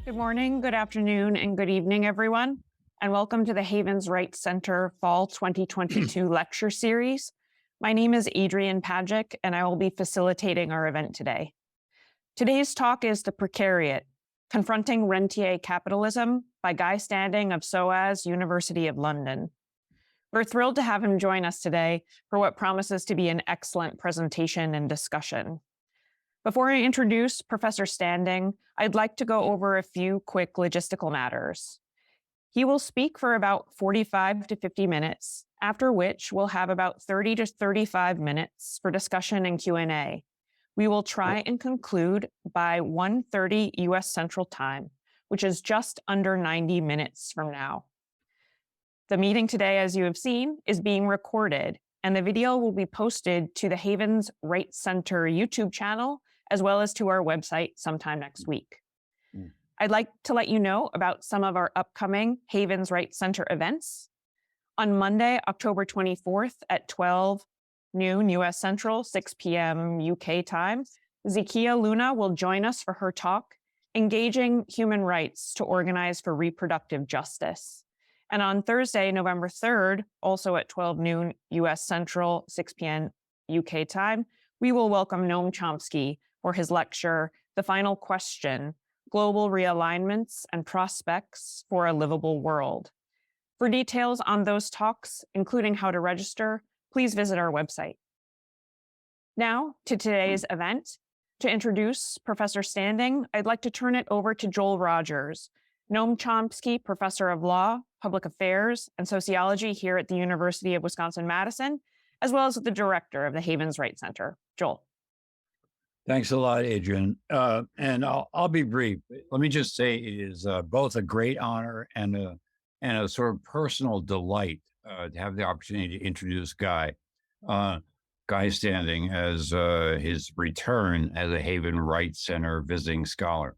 Good morning, good afternoon, and good evening, everyone, and welcome to the Havens Rights Center Fall 2022 Lecture Series. My name is Adrienne Pajic, and I will be facilitating our event today. Today's talk is The Precariat, Confronting Rentier Capitalism by Guy Standing of SOAS University of London. We're thrilled to have him join us today for what promises to be an excellent presentation and discussion. Before I introduce Professor Standing, I'd like to go over a few quick logistical matters. He will speak for about 45 to 50 minutes, after which we'll have about 30 to 35 minutes for discussion and Q&A. We will try and conclude by 1:30 U.S. Central Time, which is just under 90 minutes from now. The meeting today, as you have seen, is being recorded, and the video will be posted to the Havens Rights Center YouTube channel, as well as to our website sometime next week. I'd like to let you know about some of our upcoming Havens Rights Center events. On Monday, October 24th at 12 noon US Central, 6 p.m. UK time, Zakiya Luna will join us for her talk, Engaging Human Rights to Organize for Reproductive Justice. And on Thursday, November 3rd, also at 12 noon US Central, 6 p.m. UK time, we will welcome Noam Chomsky for his lecture, The Final Question, Global Realignments and Prospects for a Livable World. For details on those talks, including how to register, please visit our website. Now to today's event. To introduce Professor Standing, I'd like to turn it over to Joel Rogers, Noam Chomsky Professor of Law, Public Affairs, and Sociology here at the University of Wisconsin-Madison, as well as the director of the Havens Rights Center. Joel. Thanks a lot, Adrienne. And I'll be brief. Let me just say it is both a great honor and a sort of personal delight to have the opportunity to introduce Guy Standing as his return as a Haven Rights Center visiting scholar.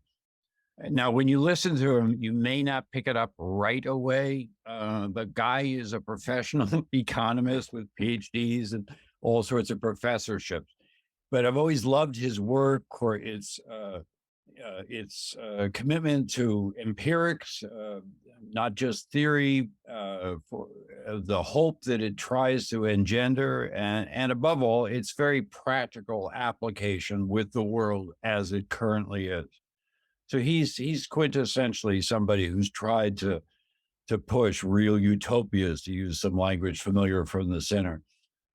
Now, when you listen to him, you may not pick it up right away, but Guy is a professional economist with PhDs and all sorts of professorships. But I've always loved his work for its commitment to empirics, not just theory, for the hope that it tries to engender, and above all, its very practical application with the world as it currently is. So he's quintessentially somebody who's tried to push real utopias, to use some language familiar from the center.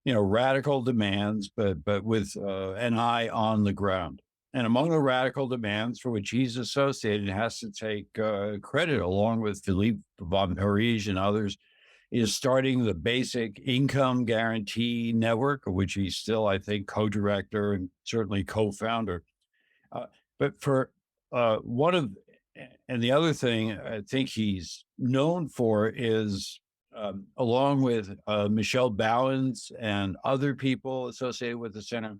Radical demands, but with an eye on the ground. And among the radical demands for which he's associated, has to take credit, along with Philippe von Parijs and others, is starting the basic income guarantee network, of which he's still, I think, co-director and certainly co-founder. But for and the other thing I think he's known for is, along with Michelle Bowens and other people associated with the center,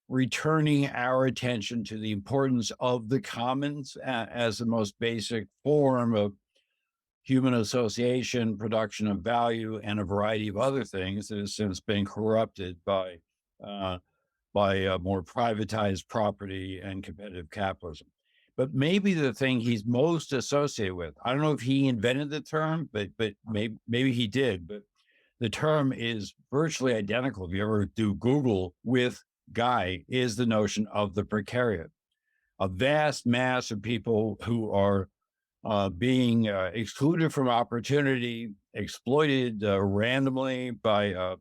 returning our attention to the importance of the commons as the most basic form of human association, production of value, and a variety of other things that has since been corrupted by more privatized property and competitive capitalism. But maybe the thing he's most associated with, I don't know if he invented the term, but maybe he did, but the term is virtually identical. If you ever do Google with Guy, is the notion of the precariat, a vast mass of people who are being excluded from opportunity, exploited randomly by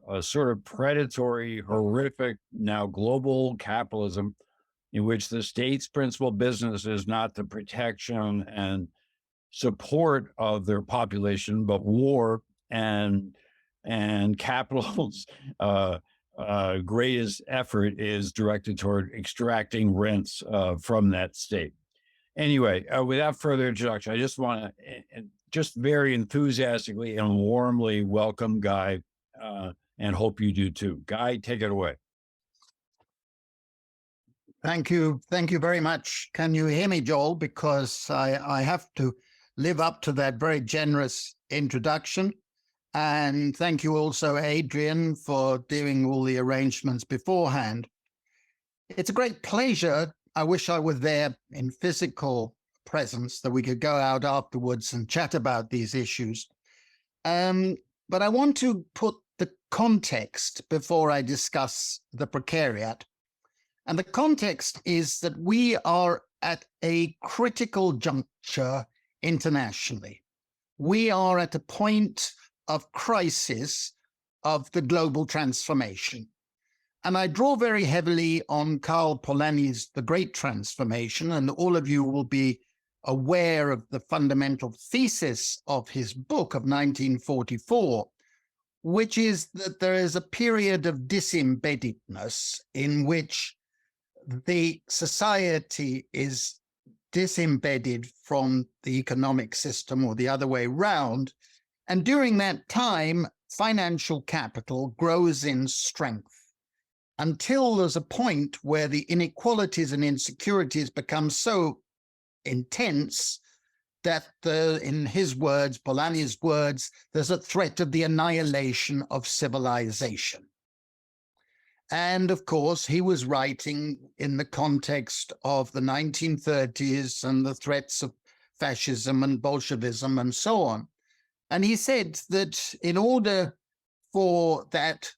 a sort of predatory, horrific, now global capitalism, in which the state's principal business is not the protection and support of their population, but war, and capital's greatest effort is directed toward extracting rents from that state. Anyway, without further introduction, I just want to just very enthusiastically and warmly welcome Guy, and hope you do too. Guy, take it away. Thank you. Thank you very much. Can you hear me, Joel? Because I have to live up to that very generous introduction. And thank you also, Adrian, for doing all the arrangements beforehand. It's a great pleasure. I wish I were there in physical presence, that we could go out afterwards and chat about these issues. But I want to put the context before I discuss the precariat. And the context is that we are at a critical juncture internationally. We are at a point of crisis of the global transformation. And I draw very heavily on Karl Polanyi's The Great Transformation, and all of you will be aware of the fundamental thesis of his book of 1944, which is that there is a period of disembeddedness in which the society is disembedded from the economic system, or the other way round. And during that time, financial capital grows in strength until there's a point where the inequalities and insecurities become so intense that, in his words, Polanyi's words, there's a threat of the annihilation of civilization. And of course, he was writing in the context of the 1930s and the threats of fascism and Bolshevism and so on. And he said that in order for that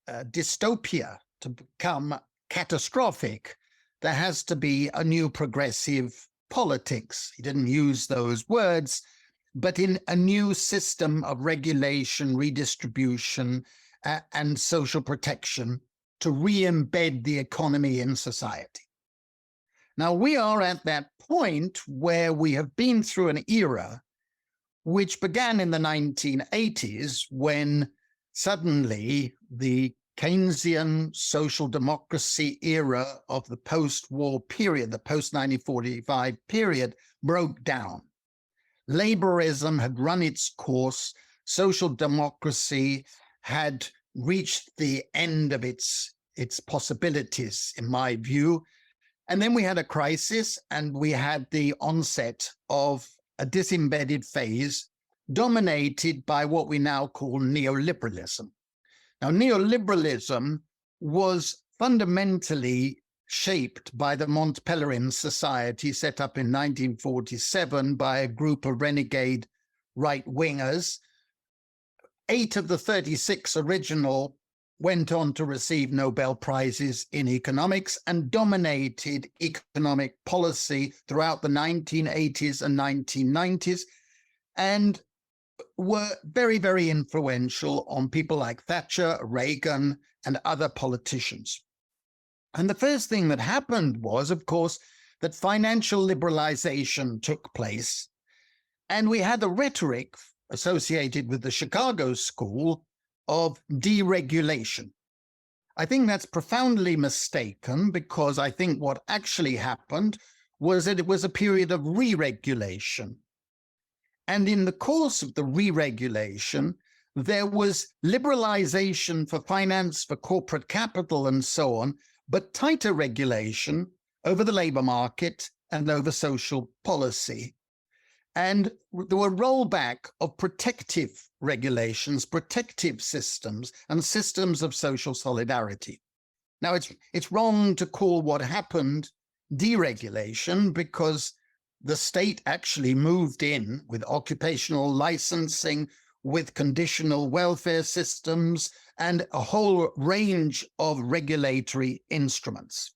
dystopia to become catastrophic, there has to be a new progressive politics. He didn't use those words, but in a new system of regulation, redistribution, and social protection to re-embed the economy in society. Now, we are at that point where we have been through an era which began in the 1980s, when suddenly the Keynesian social democracy era of the post-war period, the post-1945 period, broke down. Laborism had run its course. Social democracy had reached the end of its possibilities, in my view. And then we had a crisis, and we had the onset of a disembedded phase dominated by what we now call neoliberalism. Now, neoliberalism was fundamentally shaped by the Mont Pelerin Society, set up in 1947 by a group of renegade right-wingers. 8 of the 36 original went on to receive Nobel Prizes in economics and dominated economic policy throughout the 1980s and 1990s, and were very, very influential on people like Thatcher, Reagan, and other politicians. And the first thing that happened was, of course, that financial liberalization took place, and we had a rhetoric associated with the Chicago School of deregulation. I think that's profoundly mistaken, because I think what actually happened was that it was a period of re-regulation. And in the course of the re-regulation, there was liberalization for finance, for corporate capital, and so on, but tighter regulation over the labor market and over social policy. And there were rollback of protective regulations, protective systems, and systems of social solidarity. Now, it's wrong to call what happened deregulation, because the state actually moved in with occupational licensing, with conditional welfare systems, and a whole range of regulatory instruments.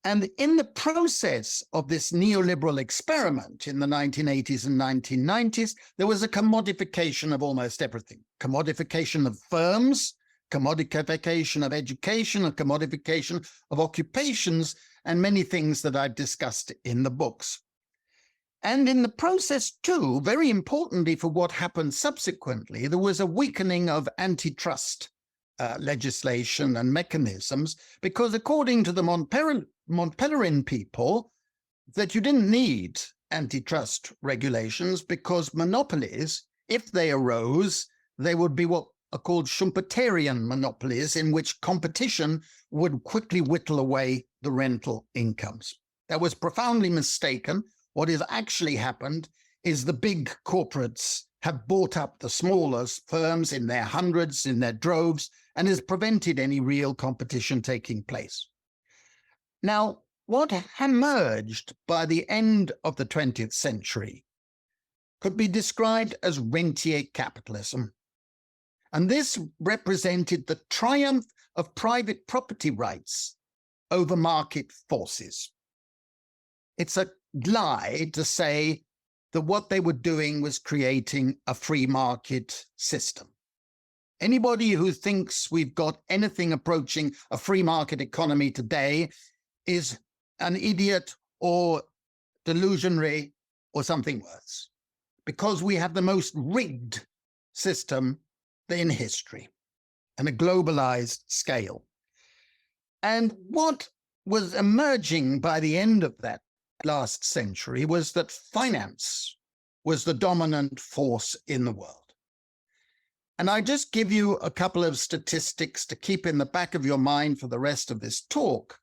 And in the process of this neoliberal experiment in the 1980s and 1990s, there was a commodification of almost everything. Commodification of firms, commodification of education, a commodification of occupations, and many things that I've discussed in the books. And in the process, too, very importantly for what happened subsequently, there was a weakening of antitrust legislation and mechanisms, because according to the Mont Pelerin people, that you didn't need antitrust regulations, because monopolies, if they arose, they would be what are called Schumpeterian monopolies, in which competition would quickly whittle away the rental incomes. That was profoundly mistaken. What has actually happened is the big corporates have bought up the smaller firms in their hundreds, in their droves, and has prevented any real competition taking place. Now, what emerged by the end of the 20th century could be described as rentier capitalism. And this represented the triumph of private property rights over market forces. It's a lie to say that what they were doing was creating a free market system. Anybody who thinks we've got anything approaching a free market economy today is an idiot or delusionary or something worse, because we have the most rigged system in history and a globalized scale. And what was emerging by the end of that last century was that finance was the dominant force in the world. And I just give you a couple of statistics to keep in the back of your mind for the rest of this talk.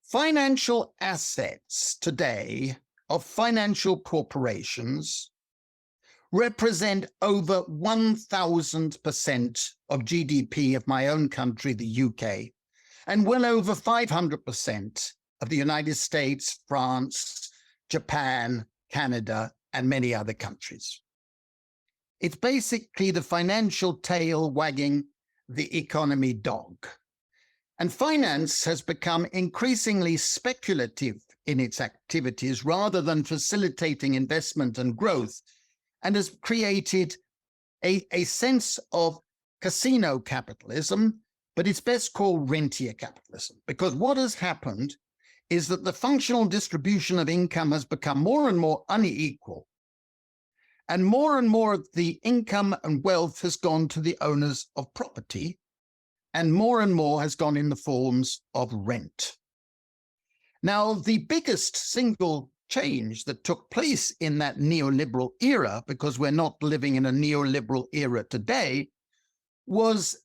Financial assets today of financial corporations represent over 1,000% of GDP of my own country, the UK, and well over 500% of the United States, France, Japan, Canada, and many other countries. It's basically the financial tail wagging the economy dog. And finance has become increasingly speculative in its activities rather than facilitating investment and growth, and has created a sense of casino capitalism, but it's best called rentier capitalism, because what has happened is that the functional distribution of income has become more and more unequal, and more of the income and wealth has gone to the owners of property, and more has gone in the forms of rent. Now, the biggest single change that took place in that neoliberal era, because we're not living in a neoliberal era today, was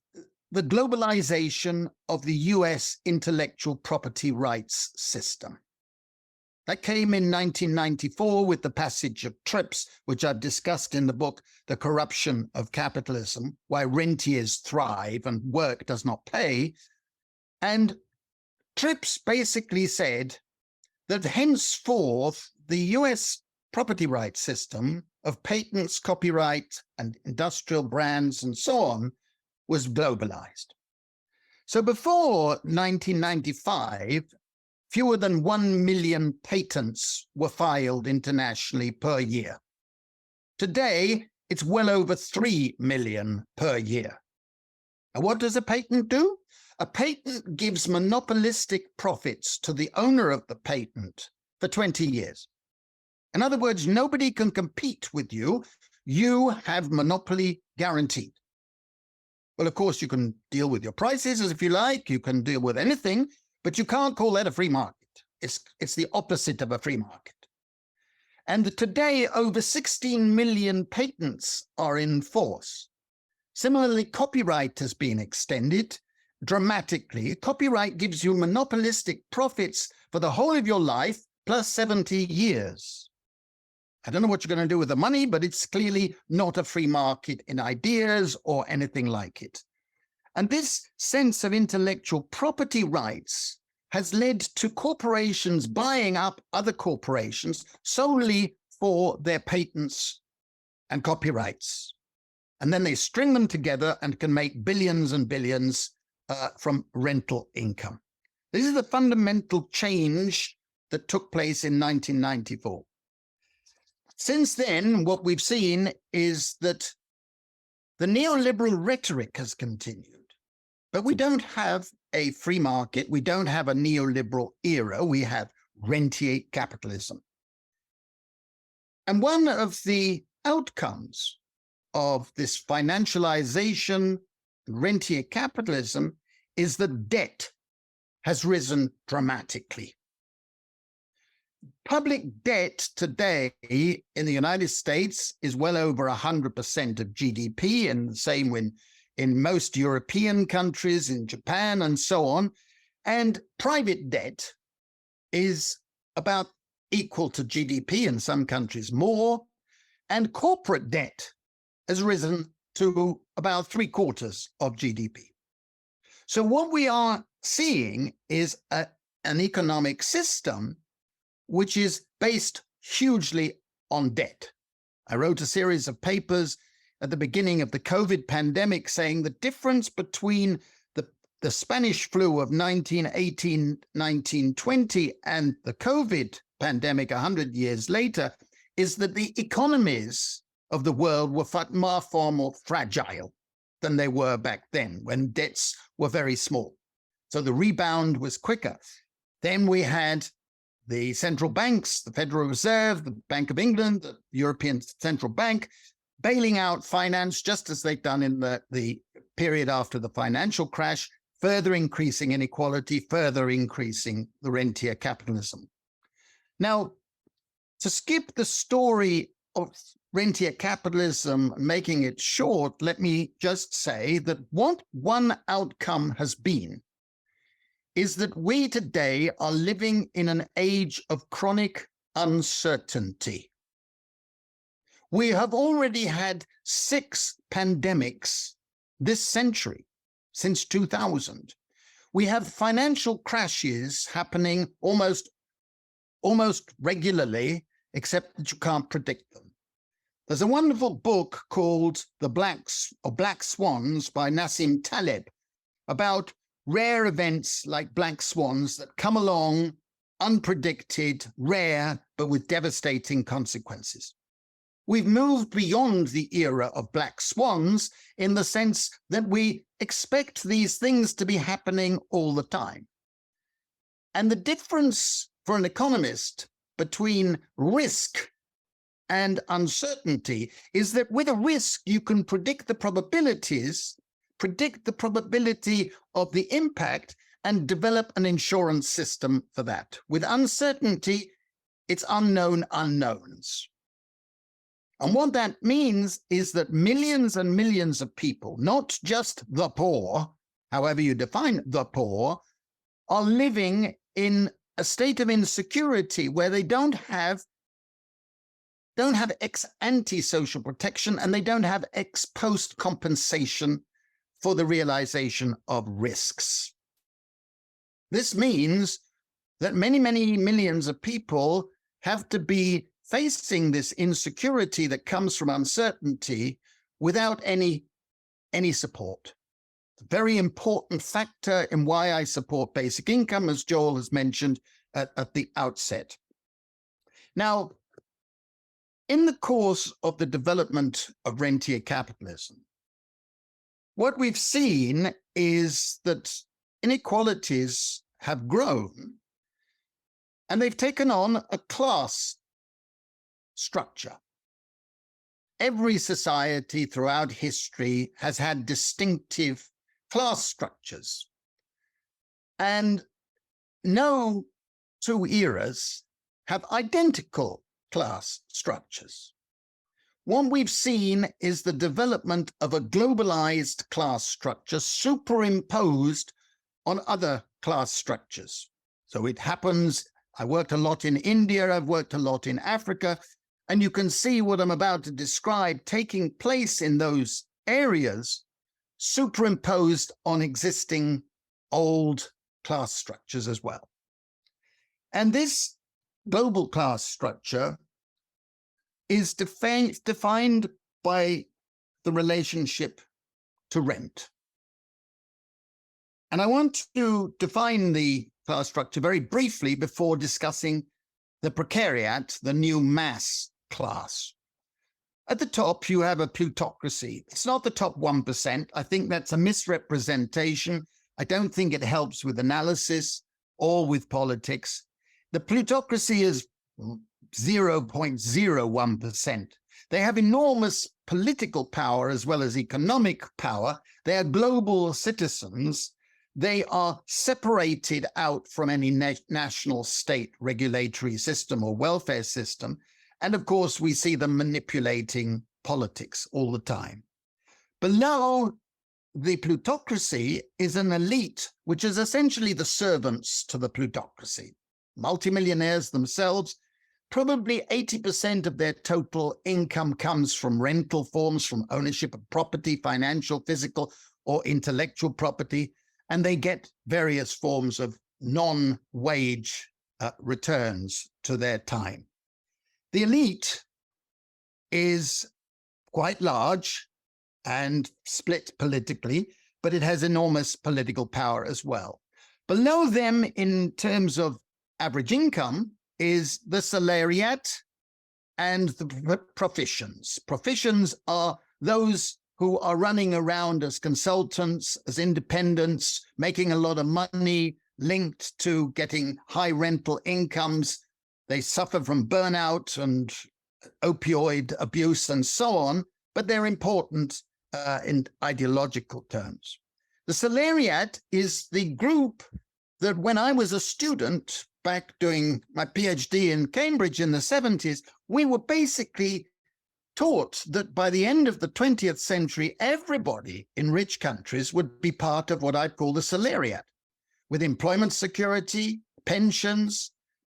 the globalization of the US intellectual property rights system. That came in 1994 with the passage of TRIPS, which I've discussed in the book, The Corruption of Capitalism, Why Rentiers Thrive and Work Does Not Pay. And TRIPS basically said that henceforth the US property rights system of patents, copyright, and industrial brands and so on was globalized. So before 1995, fewer than 1 million patents were filed internationally per year. Today, it's well over 3 million per year. And what does a patent do? A patent gives monopolistic profits to the owner of the patent for 20 years. In other words, nobody can compete with you. You have monopoly guaranteed. Well, of course, you can deal with your prices as if you like. You can deal with anything, but you can't call that a free market. It's the opposite of a free market. And today, over 16 million patents are in force. Similarly, copyright has been extended dramatically. Copyright gives you monopolistic profits for the whole of your life, plus 70 years. I don't know what you're going to do with the money, but it's clearly not a free market in ideas or anything like it. And this sense of intellectual property rights has led to corporations buying up other corporations solely for their patents and copyrights. And then they string them together and can make billions and billions from rental income. This is the fundamental change that took place in 1994. Since then, what we've seen is that the neoliberal rhetoric has continued, but we don't have a free market. We don't have a neoliberal era. We have rentier capitalism. And one of the outcomes of this financialization, rentier capitalism, is that debt has risen dramatically. Public debt today in the United States is well over 100% of GDP, and the same in most European countries, in Japan, and so on. And private debt is about equal to GDP, in some countries more, and corporate debt has risen to about 3/4 of GDP. So what we are seeing is an economic system which is based hugely on debt. I wrote a series of papers at the beginning of the COVID pandemic saying the difference between the Spanish flu of 1918, 1920 and the COVID pandemic 100 years later is that the economies of the world were far more fragile than they were back then when debts were very small. So the rebound was quicker. Then we had the central banks, the Federal Reserve, the Bank of England, the European Central Bank, bailing out finance just as they'd done in the period after the financial crash, further increasing inequality, further increasing the rentier capitalism. Now, to skip the story of rentier capitalism, making it short, let me just say that what one outcome has been is that we today are living in an age of chronic uncertainty. We have already had 6 pandemics this century, since 2000. We have financial crashes happening almost regularly, except that you can't predict them. There's a wonderful book called Black Swans by Nassim Taleb about rare events like black swans that come along unpredicted, rare, but with devastating consequences. We've moved beyond the era of black swans in the sense that we expect these things to be happening all the time. And the difference for an economist between risk and uncertainty is that with a risk, you can predict the probabilities, predict the probability of the impact, and develop an insurance system for that. With uncertainty, it's unknown unknowns. And what that means is that millions and millions of people, not just the poor, however you define the poor, are living in a state of insecurity where they don't have ex-ante social protection and they don't have ex-post compensation for the realization of risks. This means that many, many millions of people have to be facing this insecurity that comes from uncertainty without any support. It's a very important factor in why I support basic income, as Joel has mentioned at the outset. Now, in the course of the development of rentier capitalism, what we've seen is that inequalities have grown and they've taken on a class structure. Every society throughout history has had distinctive class structures, and no 2 eras have identical class structures. What we've seen is the development of a globalized class structure superimposed on other class structures. So it happens, I worked a lot in India, I've worked a lot in Africa, and you can see what I'm about to describe taking place in those areas superimposed on existing old class structures as well. And this global class structure is defined by the relationship to rent. And I want to define the class structure very briefly before discussing the precariat, the new mass class. At the top, you have a plutocracy. It's not the top 1%. I think that's a misrepresentation. I don't think it helps with analysis or with politics. The plutocracy is 0.01%. They have enormous political power as well as economic power. They are global citizens. They are separated out from any national state regulatory system or welfare system. And of course, we see them manipulating politics all the time. Below the plutocracy is an elite, which is essentially the servants to the plutocracy. Multimillionaires themselves, probably 80% of their total income comes from rental forms, from ownership of property, financial, physical, or intellectual property, and they get various forms of non-wage returns to their time. The elite is quite large and split politically, but it has enormous political power as well. Below them, in terms of average income, is the salariat and the professions. Professions are those who are running around as consultants, as independents, making a lot of money, linked to getting high rental incomes. They suffer from burnout and opioid abuse and so on, but they're important in ideological terms. The salariat is the group that when I was a student back doing my Ph.D. in Cambridge in the 70s, we were basically taught that by the end of the 20th century, everybody in rich countries would be part of what I'd call the salariat, with employment security, pensions,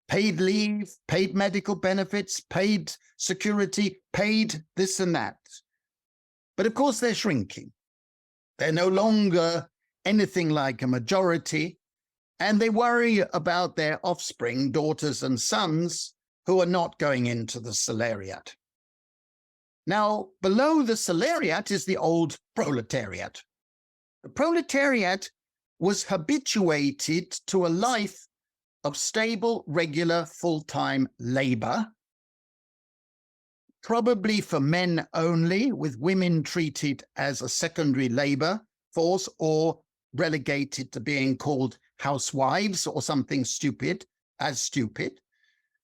paid leave, paid medical benefits, paid security, paid this and that. But of course, they're shrinking. They're no longer anything like a majority, and they worry about their offspring, daughters and sons, who are not going into the salariat. Now, below the salariat is the old proletariat. The proletariat was habituated to a life of stable, regular, full-time labor, probably for men only, with women treated as a secondary labor force or relegated to being called housewives or something stupid,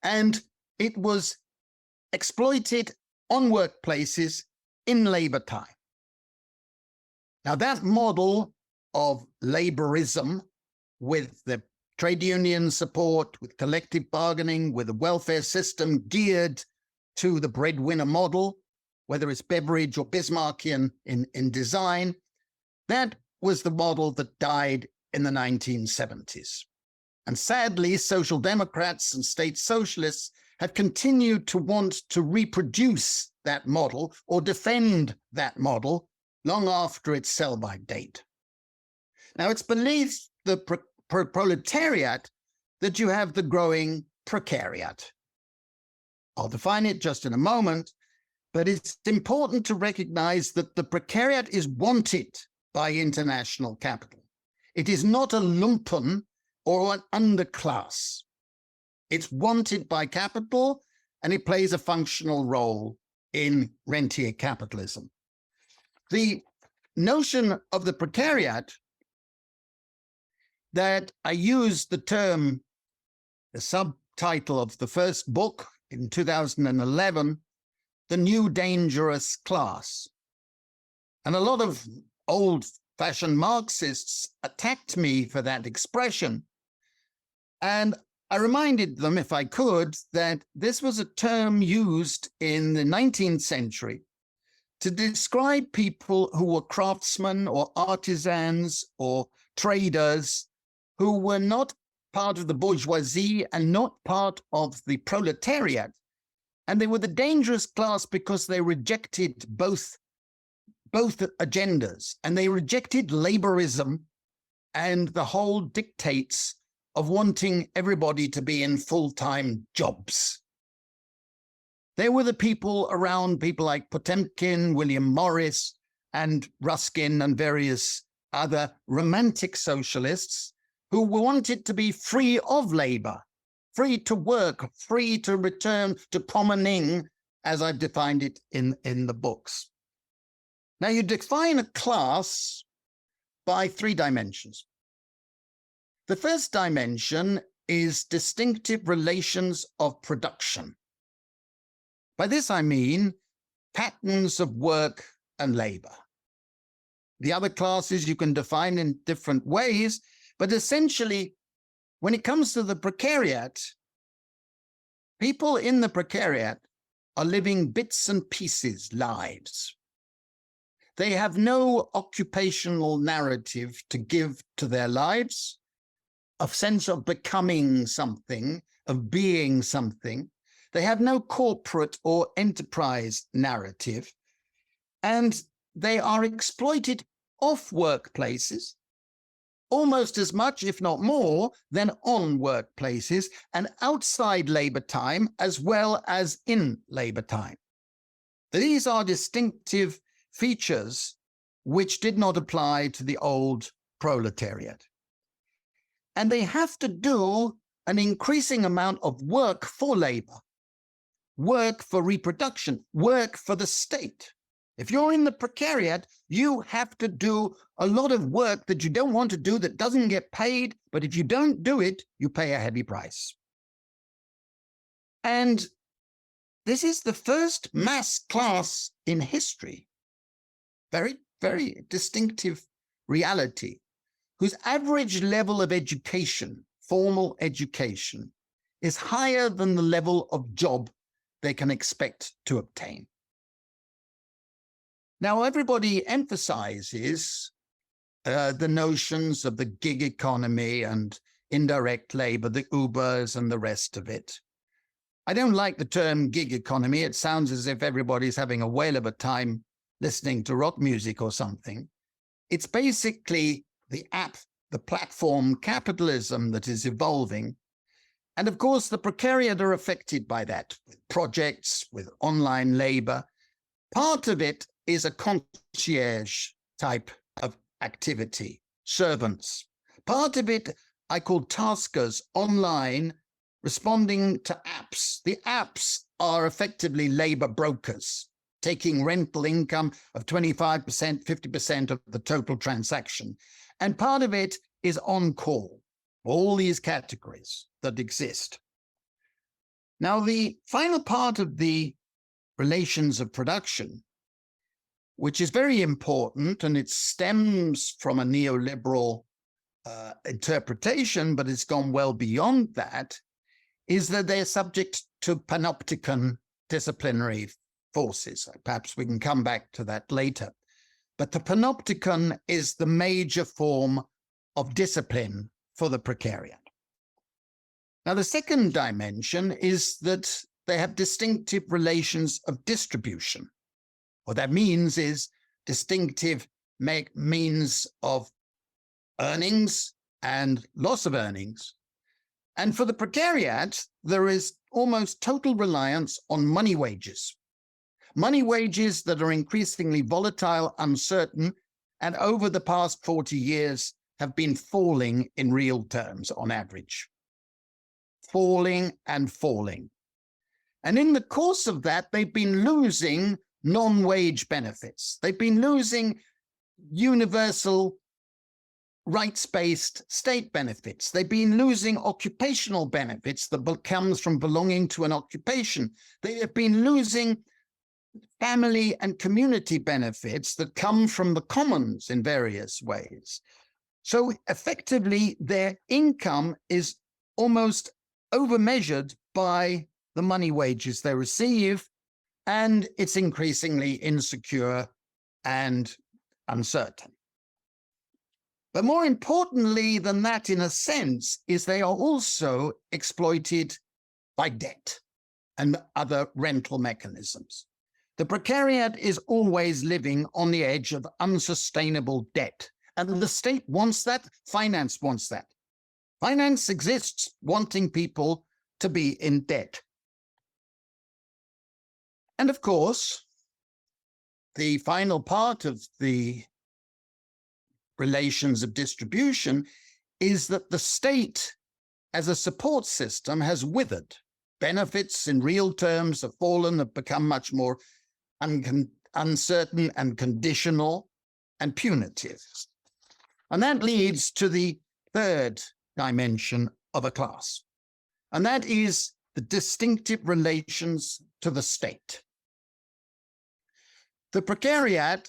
and it was exploited on workplaces in labor time. Now, that model of laborism, with the trade union support, with collective bargaining, with a welfare system geared to the breadwinner model, whether it's Beveridge or Bismarckian in design, that was the model that died in the 1970s. And sadly, social democrats and state socialists have continued to want to reproduce that model or defend that model long after its sell-by date. Now, it's beneath the proletariat that you have the growing precariat. I'll define it just in a moment, but it's important to recognize that the precariat is wanted by international capital. It is not a lumpen or an underclass. It's wanted by capital, and it plays a functional role in rentier capitalism. The notion of the precariat that I used the term, the subtitle of the first book in 2011, The New Dangerous Class. And a lot of old-fashioned Marxists attacked me for that expression. And I reminded them, if I could, that this was a term used in the 19th century to describe people who were craftsmen or artisans or traders who were not part of the bourgeoisie and not part of the proletariat. And they were the dangerous class because they rejected both agendas, and they rejected laborism and the whole dictates of wanting everybody to be in full-time jobs. They were the people around people like Potemkin, William Morris, and Ruskin, and various other romantic socialists who wanted to be free of labor, free to work, free to return to commoning, as I've defined it in the books. Now, you define a class by 3 dimensions. The first dimension is distinctive relations of production. By this, I mean patterns of work and labor. The other classes you can define in different ways, but essentially, when it comes to the precariat, people in the precariat are living bits and pieces lives. They have no occupational narrative to give to their lives, a sense of becoming something, of being something. They have no corporate or enterprise narrative, and they are exploited off workplaces almost as much, if not more, than on workplaces and outside labor time as well as in labor time. These are distinctive features which did not apply to the old proletariat. And they have to do an increasing amount of work for labor, work for reproduction, work for the state. If you're in the precariat, you have to do a lot of work that you don't want to do, that doesn't get paid, but if you don't do it, you pay a heavy price. And this is the first mass class in history, very, very distinctive reality, whose average level of education, formal education, is higher than the level of job they can expect to obtain. Now, everybody emphasizes the notions of the gig economy and indirect labor, the Ubers and the rest of it. I don't like the term gig economy. It sounds as if everybody's having a whale of a time listening to rock music or something. It's basically the platform capitalism that is evolving. And of course, the precariat are affected by that, with projects, with online labor. Part of it is a concierge type of activity, servants. Part of it I call taskers online, responding to apps. The apps are effectively labor brokers, taking rental income of 25%, 50% of the total transaction. And part of it is on call, all these categories that exist. Now, the final part of the relations of production, which is very important, and it stems from a neoliberal interpretation, but it's gone well beyond that, is that they're subject to panopticon disciplinary forces. Perhaps we can come back to that later. But the panopticon is the major form of discipline for the precariat. Now, the second dimension is that they have distinctive relations of distribution. What that means is distinctive means of earnings and loss of earnings. And for the precariat, there is almost total reliance on money wages that are increasingly volatile, uncertain, and over the past 40 years have been falling in real terms on average. Falling and falling. And in the course of that, they've been losing non-wage benefits. They've been losing universal rights-based state benefits. They've been losing occupational benefits that comes from belonging to an occupation. They have been losing family and community benefits that come from the commons in various ways. So effectively, their income is almost overmeasured by the money wages they receive, and it's increasingly insecure and uncertain. But more importantly than that, in a sense, is they are also exploited by debt and other rental mechanisms. The precariat is always living on the edge of unsustainable debt. And the state wants that, finance wants that. Finance exists wanting people to be in debt. And of course, the final part of the relations of distribution is that the state as a support system has withered. Benefits in real terms have fallen, have become much more uncertain and conditional and punitive. And that leads to the third dimension of a class, and that is the distinctive relations to the state. The precariat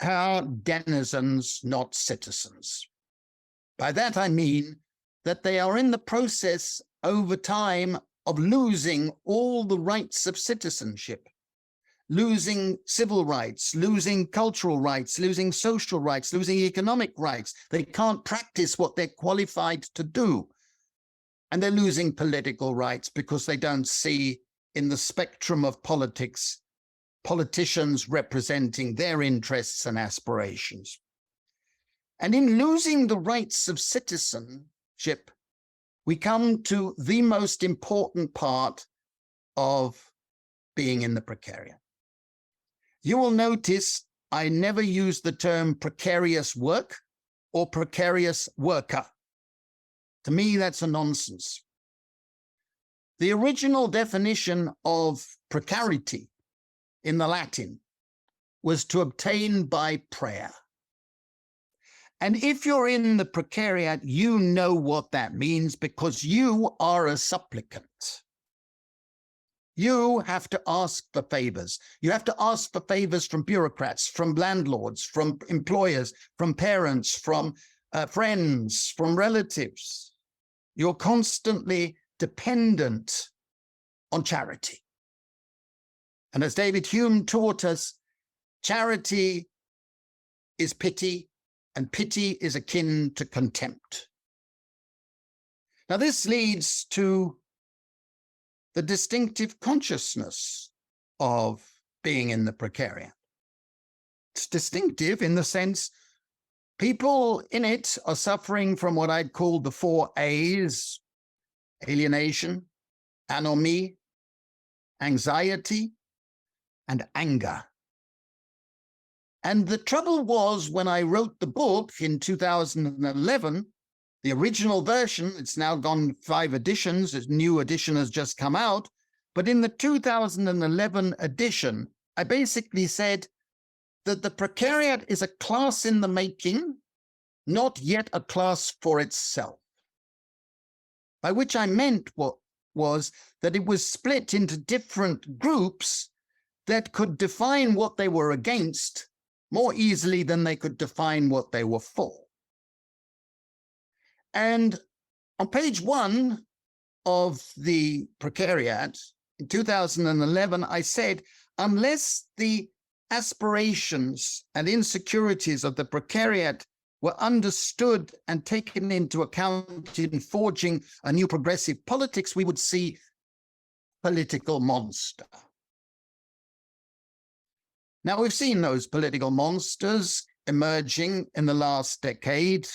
are denizens, not citizens. By that I mean that they are in the process over time of losing all the rights of citizenship, losing civil rights, losing cultural rights, losing social rights, losing economic rights. They can't practice what they're qualified to do. And they're losing political rights because they don't see in the spectrum of politics, politicians representing their interests and aspirations. And in losing the rights of citizenship, we come to the most important part of being in the precariat. You will notice I never use the term precarious work or precarious worker. To me, that's a nonsense. The original definition of precarity in the Latin was to obtain by prayer. And if you're in the precariat, you know what that means because you are a supplicant. You have to ask for favors. You have to ask for favors from bureaucrats, from landlords, from employers, from parents, from friends, from relatives. You're constantly dependent on charity. And as David Hume taught us, charity is pity, and pity is akin to contempt. Now, this leads to the distinctive consciousness of being in the precariat. It's distinctive in the sense people in it are suffering from what I'd call the 4 A's: alienation, anomie, anxiety, and anger. And the trouble was, when I wrote the book in 2011, the original version, it's now gone 5 editions, a new edition has just come out, but in the 2011 edition, I basically said that the precariat is a class in the making, not yet a class for itself. By which I meant what was that it was split into different groups that could define what they were against more easily than they could define what they were for. And on page 1 of the Precariat in 2011, I said, unless the aspirations and insecurities of the Precariat were understood and taken into account in forging a new progressive politics, we would see political monster. Now, we've seen those political monsters emerging in the last decade,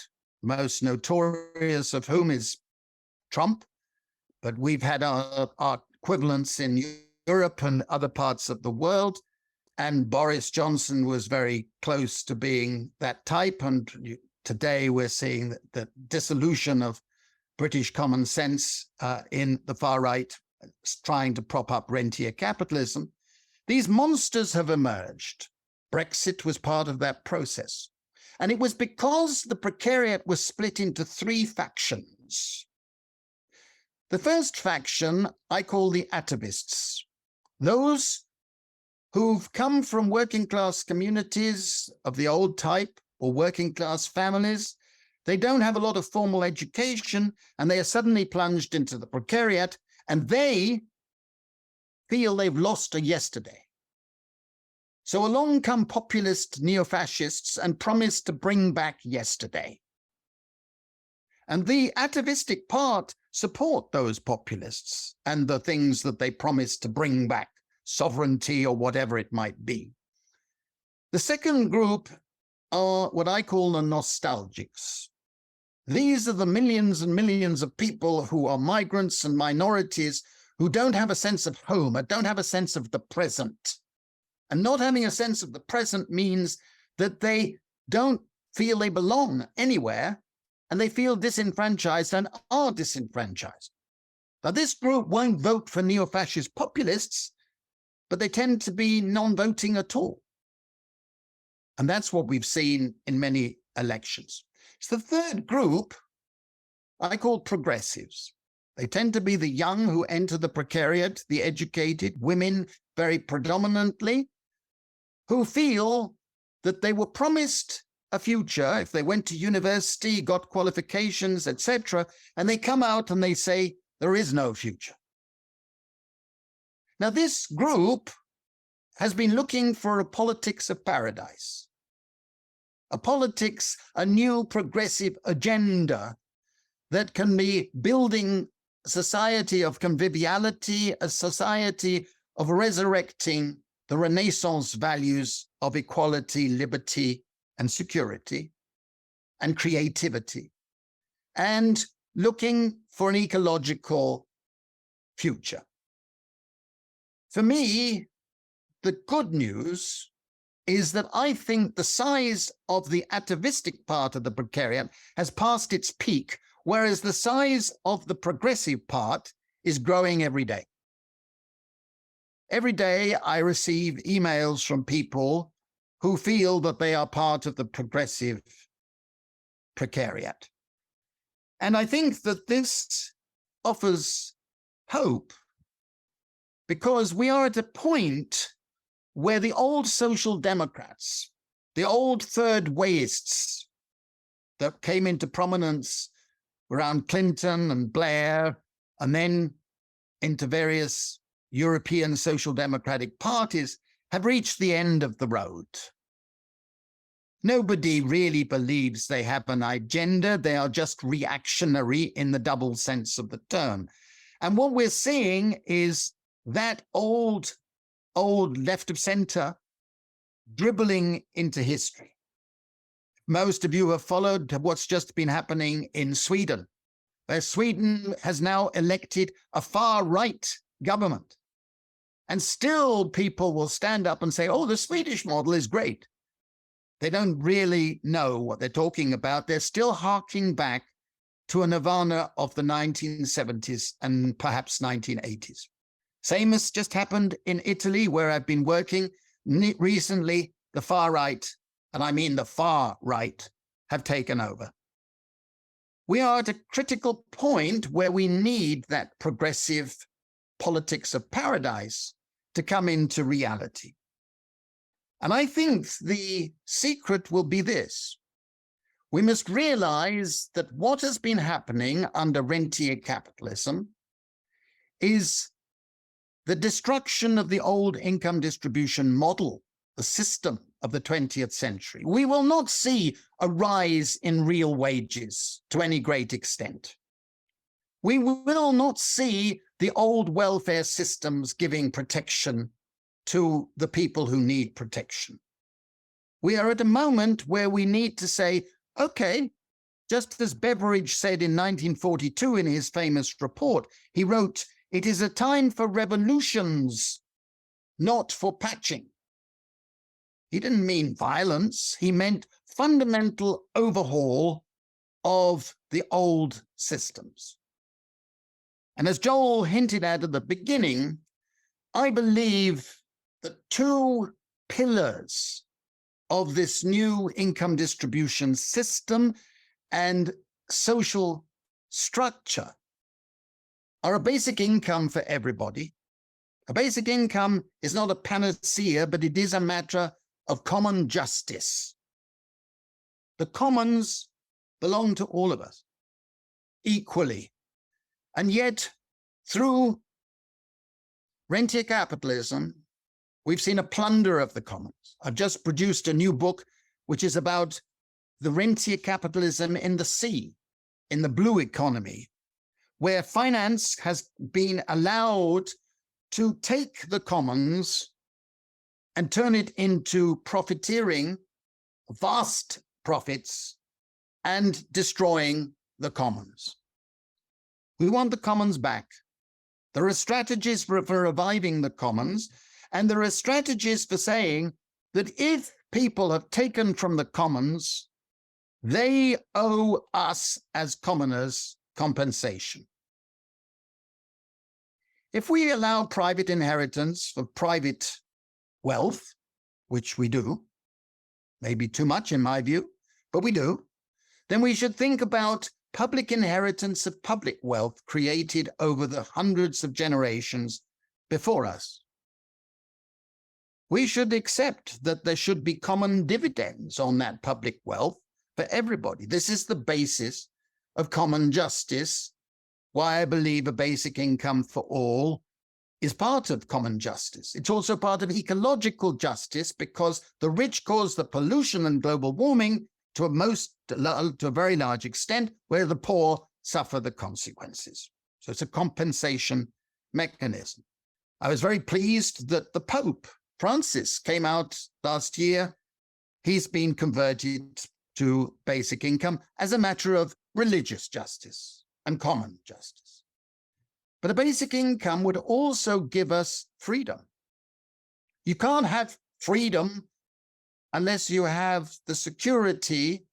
most notorious of whom is Trump, but we've had our equivalents in Europe and other parts of the world, and Boris Johnson was very close to being that type, and today we're seeing the dissolution of British common sense in the far right, trying to prop up rentier capitalism. These monsters have emerged. Brexit was part of that process. And it was because the precariat was split into 3 factions. The first faction I call the atavists, those who've come from working class communities of the old type or working class families. They don't have a lot of formal education and they are suddenly plunged into the precariat and they feel they've lost a yesterday. So along come populist neo-fascists and promise to bring back yesterday. And the atavistic part support those populists and the things that they promise to bring back, sovereignty or whatever it might be. The second group are what I call the nostalgics. These are the millions and millions of people who are migrants and minorities who don't have a sense of home, or don't have a sense of the present. And not having a sense of the present means that they don't feel they belong anywhere, and they feel disenfranchised and are disenfranchised. Now, this group won't vote for neo-fascist populists, but they tend to be non-voting at all. And that's what we've seen in many elections. It's the third group I call progressives. They tend to be the young who enter the precariat, the educated, women very predominantly, who feel that they were promised a future if they went to university, got qualifications, etc., and they come out and they say, there is no future. Now, this group has been looking for a politics of paradise, a new progressive agenda that can be building a society of conviviality, a society of resurrecting the Renaissance values of equality, liberty, and security, and creativity, and looking for an ecological future. For me, the good news is that I think the size of the atavistic part of the precariat has passed its peak, whereas the size of the progressive part is growing every day. Every day I receive emails from people who feel that they are part of the progressive precariat. And I think that this offers hope, because we are at a point where the old social democrats, the old third wayists that came into prominence around Clinton and Blair, and then into various European social democratic parties, have reached the end of the road. Nobody really believes they have an agenda. They are just reactionary in the double sense of the term. And what we're seeing is that old left of center dribbling into history. Most of you have followed what's just been happening in Sweden, where Sweden has now elected a far-right government. And still people will stand up and say, oh, the Swedish model is great. They don't really know what they're talking about. They're still harking back to a nirvana of the 1970s and perhaps 1980s. Same has just happened in Italy, where I've been working recently. The far right, and I mean the far right, have taken over. We are at a critical point where we need that progressive politics of paradise to come into reality. And I think the secret will be this. We must realize that what has been happening under rentier capitalism is the destruction of the old income distribution model, the system of the 20th century. We will not see a rise in real wages to any great extent. We will not see the old welfare systems giving protection to the people who need protection. We are at a moment where we need to say, okay, just as Beveridge said in 1942 in his famous report, he wrote, "It is a time for revolutions, not for patching." He didn't mean violence. He meant fundamental overhaul of the old systems. And as Joel hinted at the beginning, I believe the two pillars of this new income distribution system and social structure are a basic income for everybody. A basic income is not a panacea, but it is a matter of common justice. The commons belong to all of us equally. And yet, through rentier capitalism, we've seen a plunder of the commons. I've just produced a new book, which is about the rentier capitalism in the sea, in the blue economy, where finance has been allowed to take the commons and turn it into profiteering, vast profits, and destroying the commons. We want the commons back. There are strategies for reviving the commons, and there are strategies for saying that if people have taken from the commons, they owe us as commoners compensation. If we allow private inheritance for private wealth, which we do, maybe too much in my view, but we do, then we should think about public inheritance of public wealth created over the hundreds of generations before us. We should accept that there should be common dividends on that public wealth for everybody. This is the basis of common justice, why I believe a basic income for all is part of common justice. It's also part of ecological justice because the rich cause the pollution and global warming to a very large extent, where the poor suffer the consequences. So it's a compensation mechanism. I was very pleased that the Pope, Francis, came out last year. He's been converted to basic income as a matter of religious justice and common justice. But a basic income would also give us freedom. You can't have freedom unless you have the security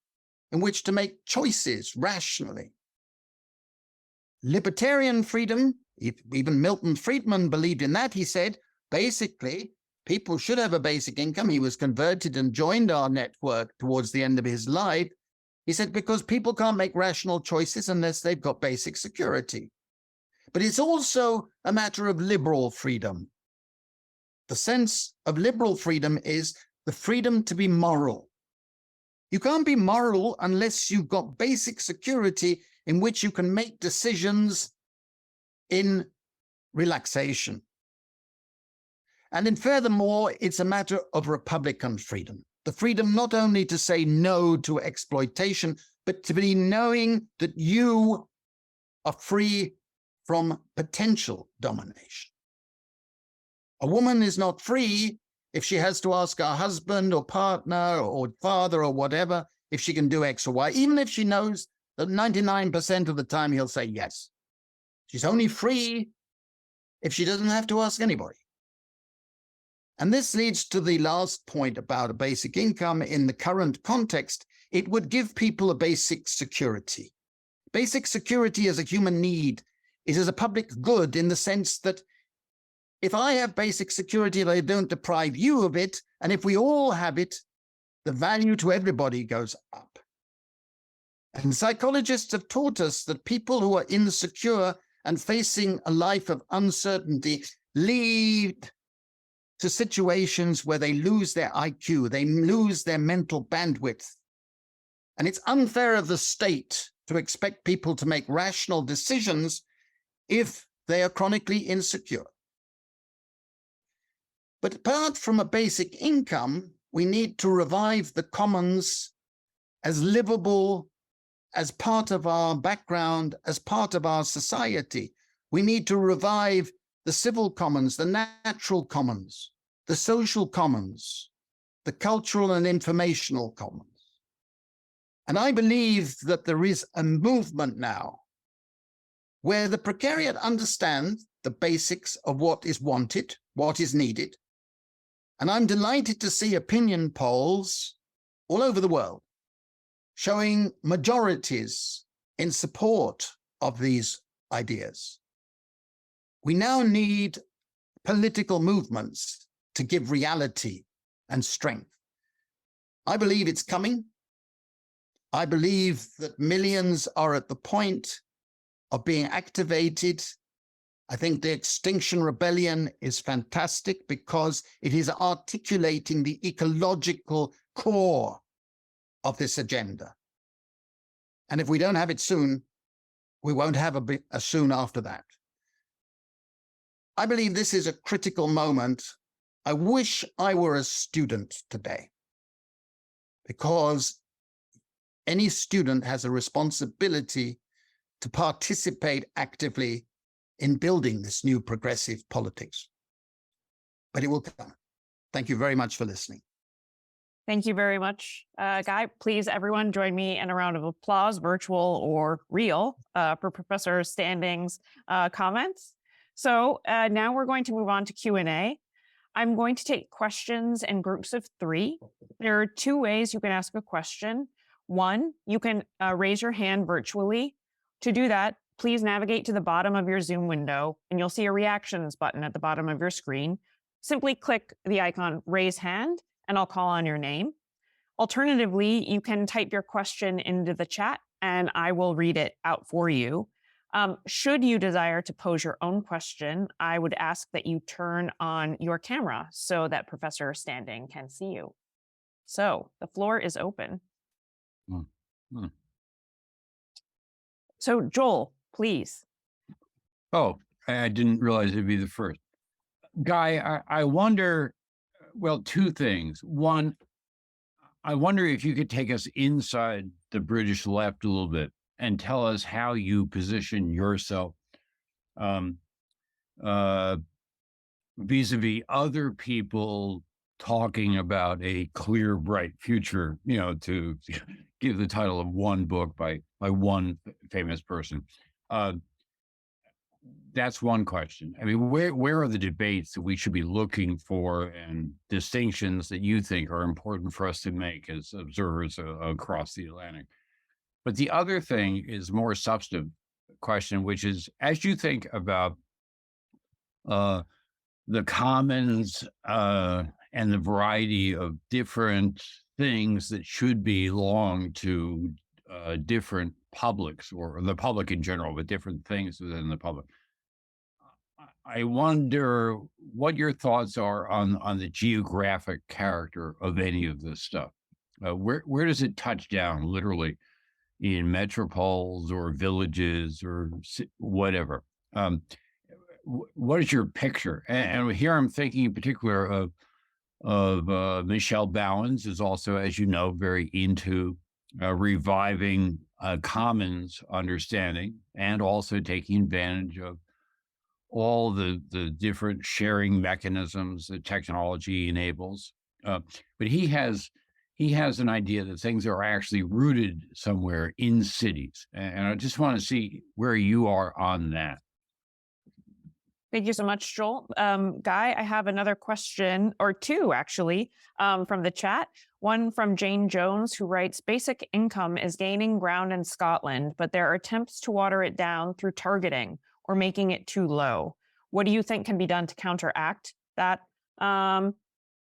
in which to make choices rationally. Libertarian freedom, even Milton Friedman believed in that. He said, basically, people should have a basic income. He was converted and joined our network towards the end of his life. He said, because people can't make rational choices unless they've got basic security. But it's also a matter of liberal freedom. The sense of liberal freedom is the freedom to be moral. You can't be moral unless you've got basic security in which you can make decisions in relaxation. And then furthermore, it's a matter of Republican freedom. The freedom not only to say no to exploitation, but to be knowing that you are free from potential domination. A woman is not free if she has to ask her husband or partner or father or whatever if she can do X or Y, even if she knows that 99% of the time he'll say yes. She's only free if she doesn't have to ask anybody. And this leads to the last point about a basic income. In the current context, it would give people a basic security. Basic security is a human need. It is a public good in the sense that if I have basic security, they don't deprive you of it. And if we all have it, the value to everybody goes up. And psychologists have taught us that people who are insecure and facing a life of uncertainty lead to situations where they lose their IQ, they lose their mental bandwidth. And it's unfair of the state to expect people to make rational decisions if they are chronically insecure. But apart from a basic income, we need to revive the commons as livable, as part of our background, as part of our society. We need to revive the civil commons, the natural commons, the social commons, the cultural and informational commons. And I believe that there is a movement now where the precariat understand the basics of what is wanted, what is needed. And I'm delighted to see opinion polls all over the world showing majorities in support of these ideas. We now need political movements to give reality and strength. I believe it's coming. I believe that millions are at the point of being activated. I think the Extinction Rebellion is fantastic because it is articulating the ecological core of this agenda. And if we don't have it soon, we won't have a soon after that. I believe this is a critical moment. I wish I were a student today, because any student has a responsibility to participate actively in building this new progressive politics. But it will come. Thank you very much for listening. Thank you very much, Guy. Please, everyone, join me in a round of applause, virtual or real, for Professor Standing's comments. So now we're going to move on to Q&A. I'm going to take questions in groups of 3. There are 2 ways you can ask a question. One, you can raise your hand virtually. To do that, please navigate to the bottom of your Zoom window, and you'll see a reactions button at the bottom of your screen. Simply click the icon raise hand, and I'll call on your name. Alternatively, you can type your question into the chat, and I will read it out for you. Should you desire to pose your own question, I would ask that you turn on your camera so that Professor Standing can see you. So the floor is open. So Joel, please. Oh, I didn't realize it'd be the first. Guy, I wonder, well, two things. One, I wonder if you could take us inside the British left a little bit and tell us how you position yourself um, uh, vis-a-vis other people talking about a clear, bright future, to give the title of one book by one famous person. That's one question. I mean, where are the debates that we should be looking for and distinctions that you think are important for us to make as observers across the Atlantic? But the other thing is more substantive question, which is, as you think about the commons and the variety of different things that should belong to different publics, or the public in general, but different things within the public, I wonder what your thoughts are on the geographic character of any of this stuff. Where does it touch down, literally, in metropoles or villages or whatever? What is your picture? And here I'm thinking in particular of Michelle Bowens, is also, as you know, very into reviving commons understanding, and also taking advantage of all the different sharing mechanisms that technology enables. But he has an idea that things are actually rooted somewhere in cities. And I just want to see where you are on that. Thank you so much, Joel. Guy, I have another question, or two actually, from the chat. One from Jane Jones, who writes, basic income is gaining ground in Scotland, but there are attempts to water it down through targeting or making it too low. What do you think can be done to counteract that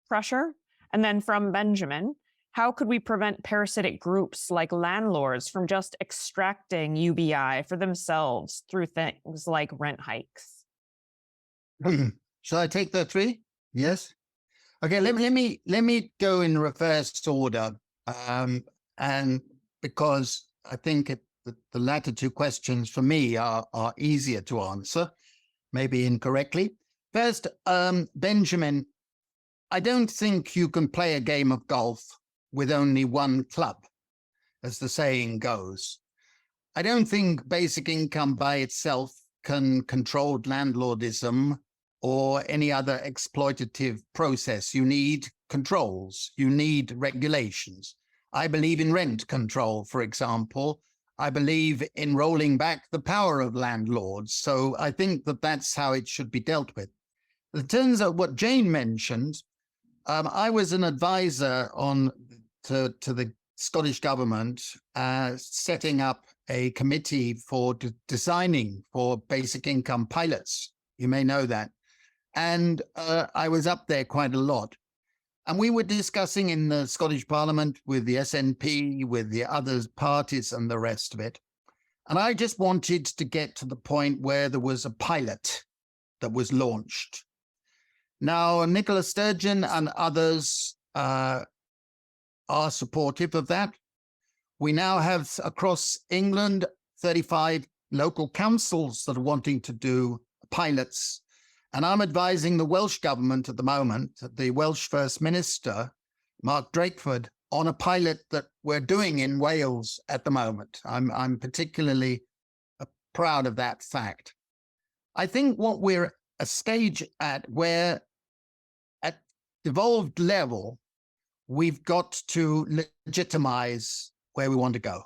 pressure? And then from Benjamin, how could we prevent parasitic groups like landlords from just extracting UBI for themselves through things like rent hikes? Shall I take the three? Yes. Okay. Let me go in reverse order, and because I think the latter two questions for me are easier to answer, maybe incorrectly. First, Benjamin, I don't think you can play a game of golf with only one club, as the saying goes. I don't think basic income by itself can control landlordism or any other exploitative process. You need controls, you need regulations. I believe in rent control, for example. I believe in rolling back the power of landlords. So I think that that's how it should be dealt with. In terms of what Jane mentioned, I was an advisor to the Scottish government, setting up a committee for designing for basic income pilots. You may know that. And I was up there quite a lot. And we were discussing in the Scottish Parliament with the SNP, with the other parties and the rest of it. And I just wanted to get to the point where there was a pilot that was launched. Now, Nicola Sturgeon and others are supportive of that. We now have across England 35 local councils that are wanting to do pilots. And I'm advising the Welsh government at the moment, the Welsh First Minister, Mark Drakeford, on a pilot that we're doing in Wales at the moment. I'm particularly proud of that fact. I think what we're a stage at where at devolved level, we've got to legitimize where we want to go.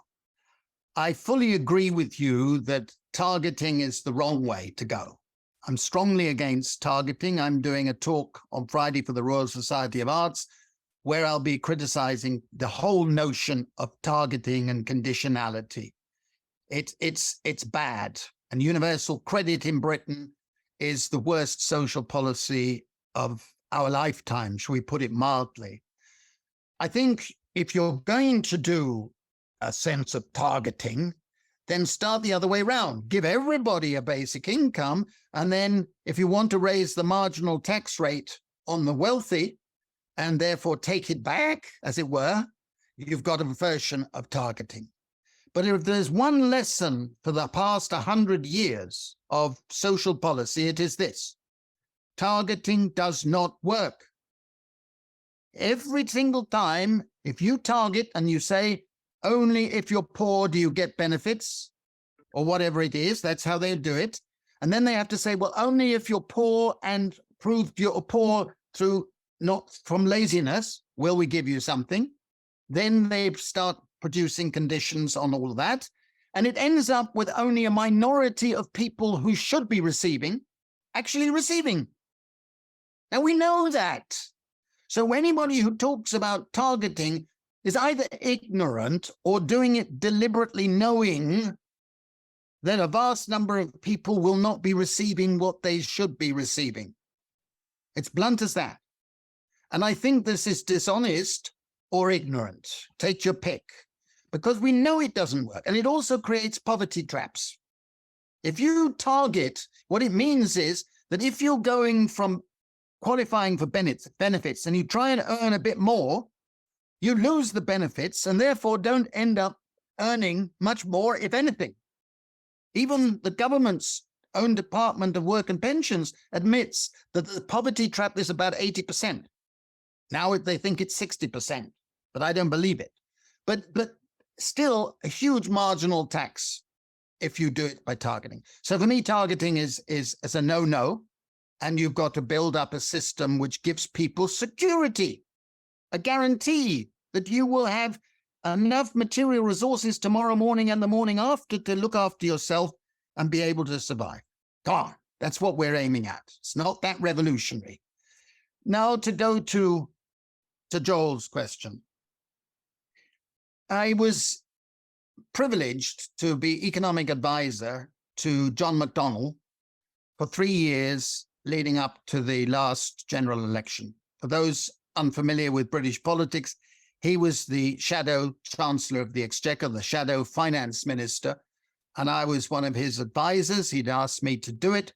I fully agree with you that targeting is the wrong way to go. I'm strongly against targeting. I'm doing a talk on Friday for the Royal Society of Arts, where I'll be criticizing the whole notion of targeting and conditionality. It's bad. And universal credit in Britain is the worst social policy of our lifetime, shall we put it mildly. I think if you're going to do a sense of targeting, then start the other way around. Give everybody a basic income. And then if you want to raise the marginal tax rate on the wealthy and therefore take it back, as it were, you've got a version of targeting. But if there's one lesson for the past 100 years of social policy, it is this. targeting does not work. Every single time, if you target and you say, only if you're poor do you get benefits, or whatever it is, that's how they do it. And then they have to say, well, only if you're poor and proved you're poor through not from laziness, will we give you something? Then they start producing conditions on all of that. And it ends up with only a minority of people who should be receiving, actually receiving. Now we know that. So anybody who talks about targeting is either ignorant or doing it deliberately, knowing that a vast number of people will not be receiving what they should be receiving. It's blunt as that. And I think this is dishonest or ignorant. Take your pick. Because we know it doesn't work. And it also creates poverty traps. If you target, what it means is that if you're going from qualifying for benefits and you try and earn a bit more, you lose the benefits and therefore don't end up earning much more, if anything. Even the government's own Department of Work and Pensions admits that the poverty trap is about 80%. Now they think it's 60%, but I don't believe it. But still a huge marginal tax if you do it by targeting. So for me, targeting is a no-no, and you've got to build up a system which gives people security, a guarantee that you will have enough material resources tomorrow morning and the morning after to look after yourself and be able to survive. Come on, that's what we're aiming at. It's not that revolutionary. Now to go to Joel's question. I was privileged to be economic advisor to John McDonnell for 3 years leading up to the last general election. For those unfamiliar with British politics, he was the shadow chancellor of the Exchequer, the shadow finance minister, and I was one of his advisors. He'd asked me to do it,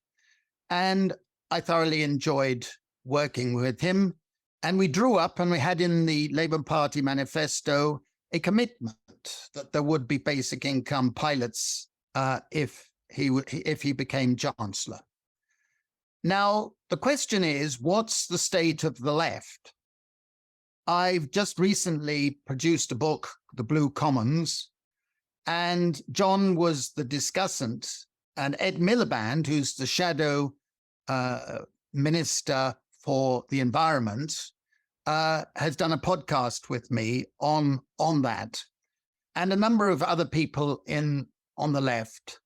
and I thoroughly enjoyed working with him. And we drew up, and we had in the Labour Party manifesto a commitment that there would be basic income pilots if he became chancellor. Now, the question is, what's the state of the left? I've just recently produced a book, The Blue Commons, and John was the discussant, and Ed Miliband, who's the shadow minister for the environment, has done a podcast with me on that. And a number of other people on the left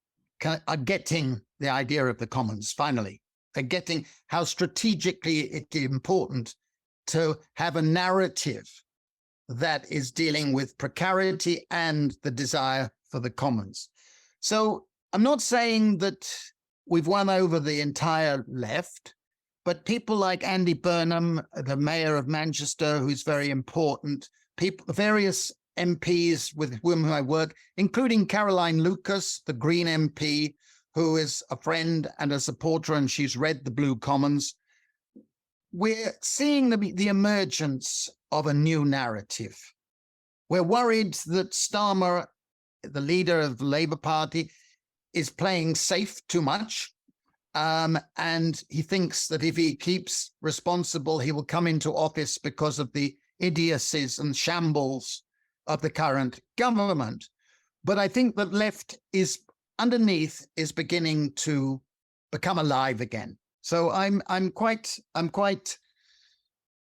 are getting the idea of the commons, finally. They're getting how strategically it's important to have a narrative that is dealing with precarity and the desire for the commons. So I'm not saying that we've won over the entire left, but people like Andy Burnham, the mayor of Manchester, who's very important, various MPs with whom I work, including Caroline Lucas, the Green MP, who is a friend and a supporter, and she's read the Blue Commons. We're seeing the emergence of a new narrative. We're worried that Starmer, the leader of the Labour Party, is playing safe too much. And he thinks that if he keeps responsible, he will come into office because of the idiocies and shambles of the current government. But I think that left is underneath is beginning to become alive again. So I'm quite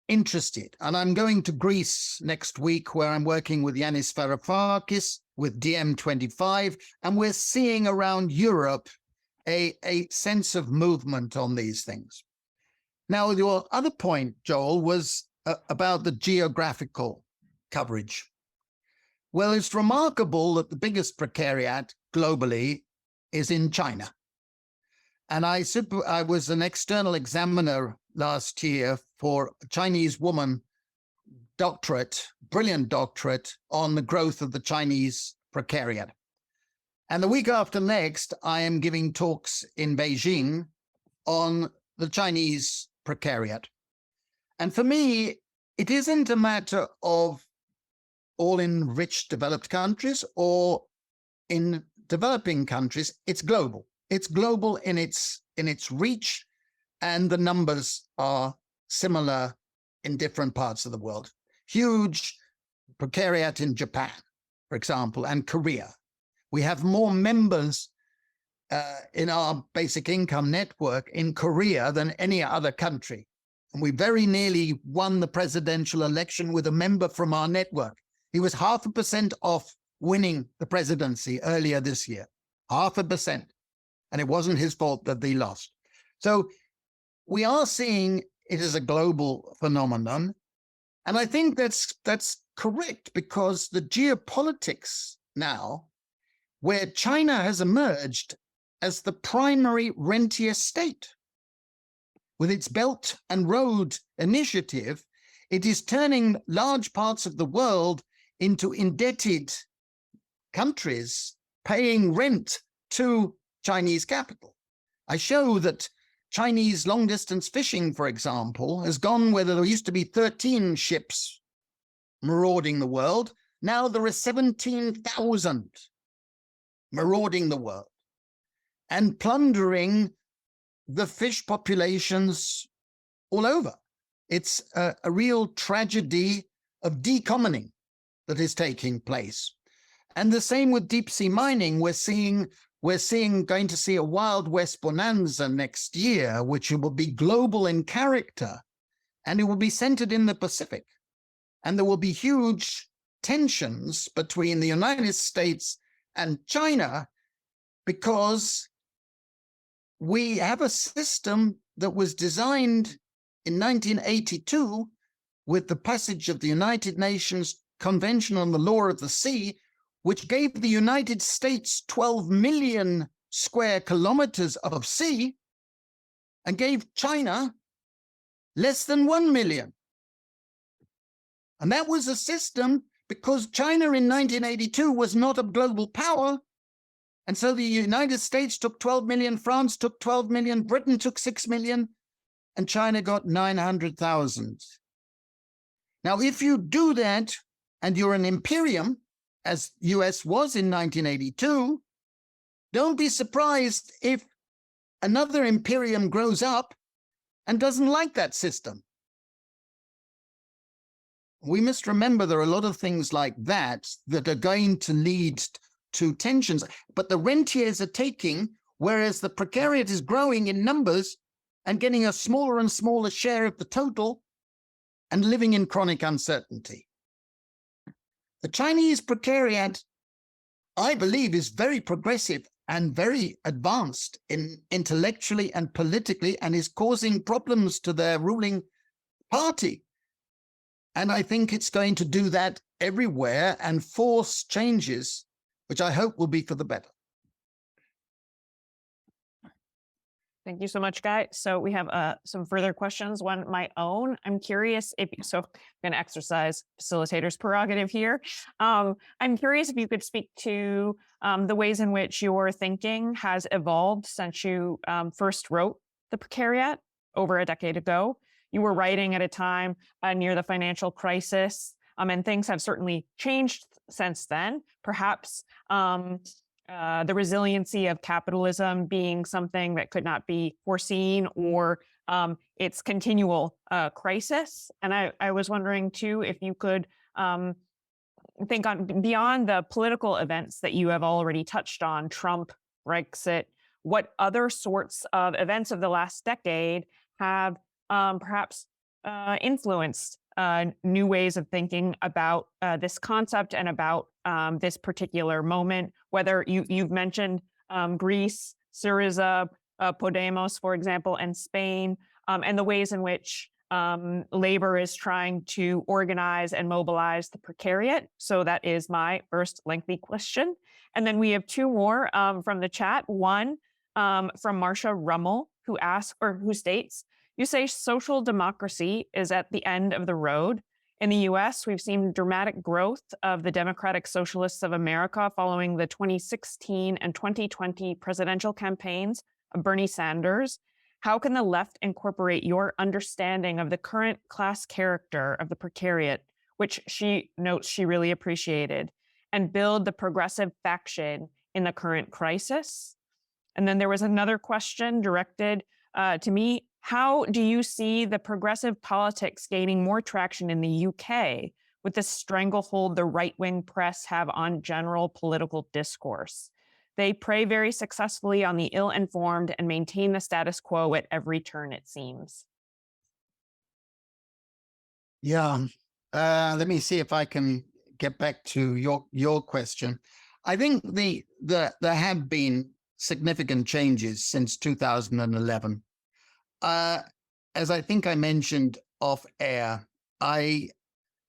interested, and I'm going to Greece next week, where I'm working with Yanis Varoufakis with DiEM25, and we're seeing around Europe a sense of movement on these things. Now, your other point, Joel, was about the geographical coverage. Well, it's remarkable that the biggest precariat globally is in China. And I was an external examiner last year for a Chinese woman doctorate, brilliant doctorate, on the growth of the Chinese precariat. And the week after next, I am giving talks in Beijing on the Chinese precariat. And for me, it isn't a matter of all in rich developed countries or in developing countries. It's global. It's global in its reach. and the numbers are similar in different parts of the world. Huge precariat in Japan, for example, and Korea. We have more members in our basic income network in Korea than any other country. And we very nearly won the presidential election with a member from our network. He was 0.5% off winning the presidency earlier this year. 0.5%. And it wasn't his fault that they lost. So we are seeing it as a global phenomenon. And I think that's correct, because the geopolitics now, where China has emerged as the primary rentier state, with its Belt and Road Initiative, it is turning large parts of the world into indebted countries paying rent to Chinese capital. I show that Chinese long-distance fishing, for example, has gone where there used to be 13 ships marauding the world. Now there are 17,000 marauding the world and plundering the fish populations all over. It's a real tragedy of decommoning that is taking place. And the same with deep sea mining. We're going to see a Wild West bonanza next year, which will be global in character, and it will be centered in the Pacific. And there will be huge tensions between the United States and China, because we have a system that was designed in 1982 with the passage of the United Nations Convention on the Law of the Sea, which gave the United States 12 million square kilometers of sea and gave China less than 1 million. And that was a system because China in 1982 was not a global power. And so the United States took 12 million, France took 12 million, Britain took 6 million, and China got 900,000. Now, if you do that and you're an imperium, as US was in 1982, don't be surprised if another imperium grows up and doesn't like that system. We must remember there are a lot of things like that that are going to lead to tensions, but the rentiers are taking, whereas the precariat is growing in numbers and getting a smaller and smaller share of the total and living in chronic uncertainty. The Chinese precariat, I believe, is very progressive and very advanced intellectually and politically, and is causing problems to their ruling party. And I think it's going to do that everywhere and force changes, which I hope will be for the better. Thank you so much, Guy. So we have some further questions. One, my own. I'm curious if, so I'm going to exercise facilitator's prerogative here. I'm curious if you could speak to the ways in which your thinking has evolved since you first wrote The Precariat over a decade ago. You were writing at a time near the financial crisis, and things have certainly changed since then. Perhaps the resiliency of capitalism being something that could not be foreseen, or its continual crisis. And I was wondering, too, if you could think on beyond the political events that you have already touched on, Trump, Brexit, what other sorts of events of the last decade have perhaps influenced new ways of thinking about this concept and about this particular moment, whether you've mentioned Greece, Syriza, Podemos, for example, and Spain, and the ways in which labor is trying to organize and mobilize the precariat. So that is my first lengthy question. And then we have two more from the chat. One from Marcia Rummel, who asks, or who states, you say social democracy is at the end of the road. In the US, we've seen dramatic growth of the Democratic Socialists of America following the 2016 and 2020 presidential campaigns of Bernie Sanders. How can the left incorporate your understanding of the current class character of the precariat, which she notes she really appreciated, and build the progressive faction in the current crisis? And then there was another question directed to me. How do you see the progressive politics gaining more traction in the UK with the stranglehold the right-wing press have on general political discourse? They prey very successfully on the ill-informed and maintain the status quo at every turn, it seems. Yeah. Let me see if I can get back to your question. I think there have been significant changes since 2011. As I think I mentioned off air, I've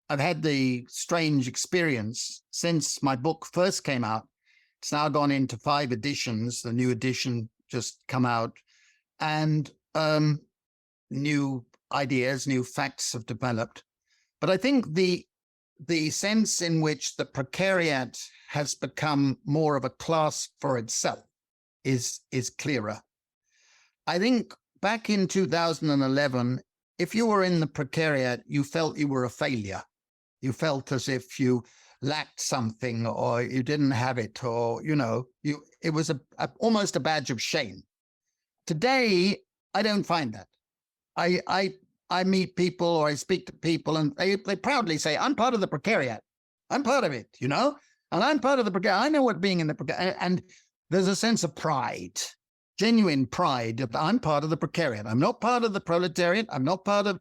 had the strange experience since my book first came out. It's now gone into 5 editions. The new edition just come out, and new ideas, new facts have developed. But I think the sense in which the precariat has become more of a class for itself is clearer. I think back in 2011, if you were in the precariat, you felt you were a failure. You felt as if you lacked something, or you didn't have it, or it was almost a badge of shame. Today, I don't find that. I meet people, or I speak to people, and they proudly say, I'm part of the precariat. I'm part of it, and I'm part of the precariat. I know what being in the precariat, and there's a sense of pride, genuine pride. I'm part of the precariat. I'm not part of the proletariat. I'm not part of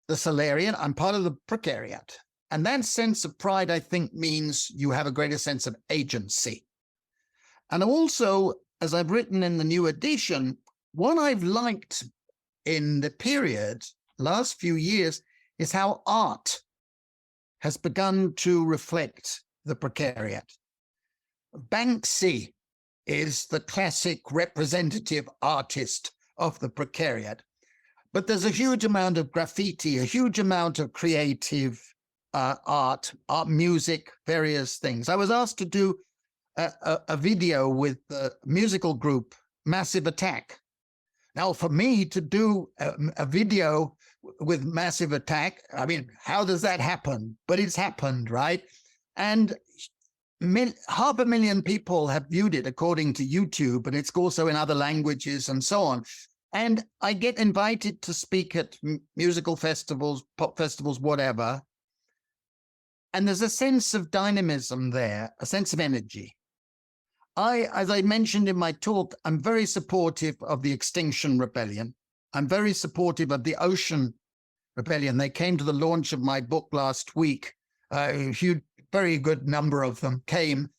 the salariat. I'm part of the precariat. And that sense of pride, I think, means you have a greater sense of agency. And also, as I've written in the new edition, what I've liked in the period, last few years, is how art has begun to reflect the precariat. Banksy is the classic representative artist of the precariat, but there's a huge amount of graffiti, a huge amount of creative art, music, various things. I was asked to do a video with the musical group Massive Attack. Now, for me to do a video with Massive Attack, I mean, how does that happen? But it's happened, right? And 500,000 people have viewed it, according to YouTube, and it's also in other languages and so on. And I get invited to speak at musical festivals, pop festivals, whatever. And there's a sense of dynamism there, a sense of energy. As I mentioned in my talk, I'm very supportive of the Extinction Rebellion. I'm very supportive of the Ocean Rebellion. They came to the launch of my book last week. A huge, very good number of them came,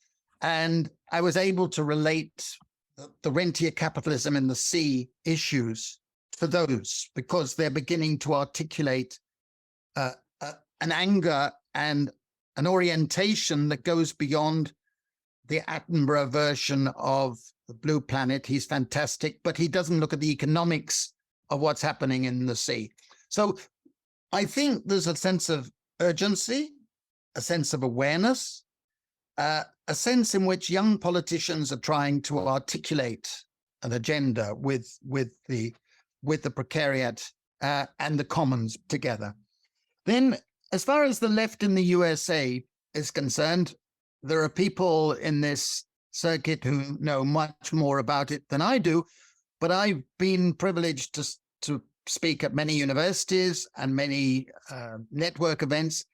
and I was able to relate the Rentier capitalism in the sea issues to those, because they're beginning to articulate an anger and an orientation that goes beyond the Attenborough version of the Blue Planet. He's fantastic, but he doesn't look at the economics of what's happening in the sea. So I think there's a sense of urgency, a sense of awareness, a sense in which young politicians are trying to articulate an agenda with the precariat and the commons together. Then, as far as the left in the USA is concerned, there are people in this circuit who know much more about it than I do, but I've been privileged to speak at many universities and many network events.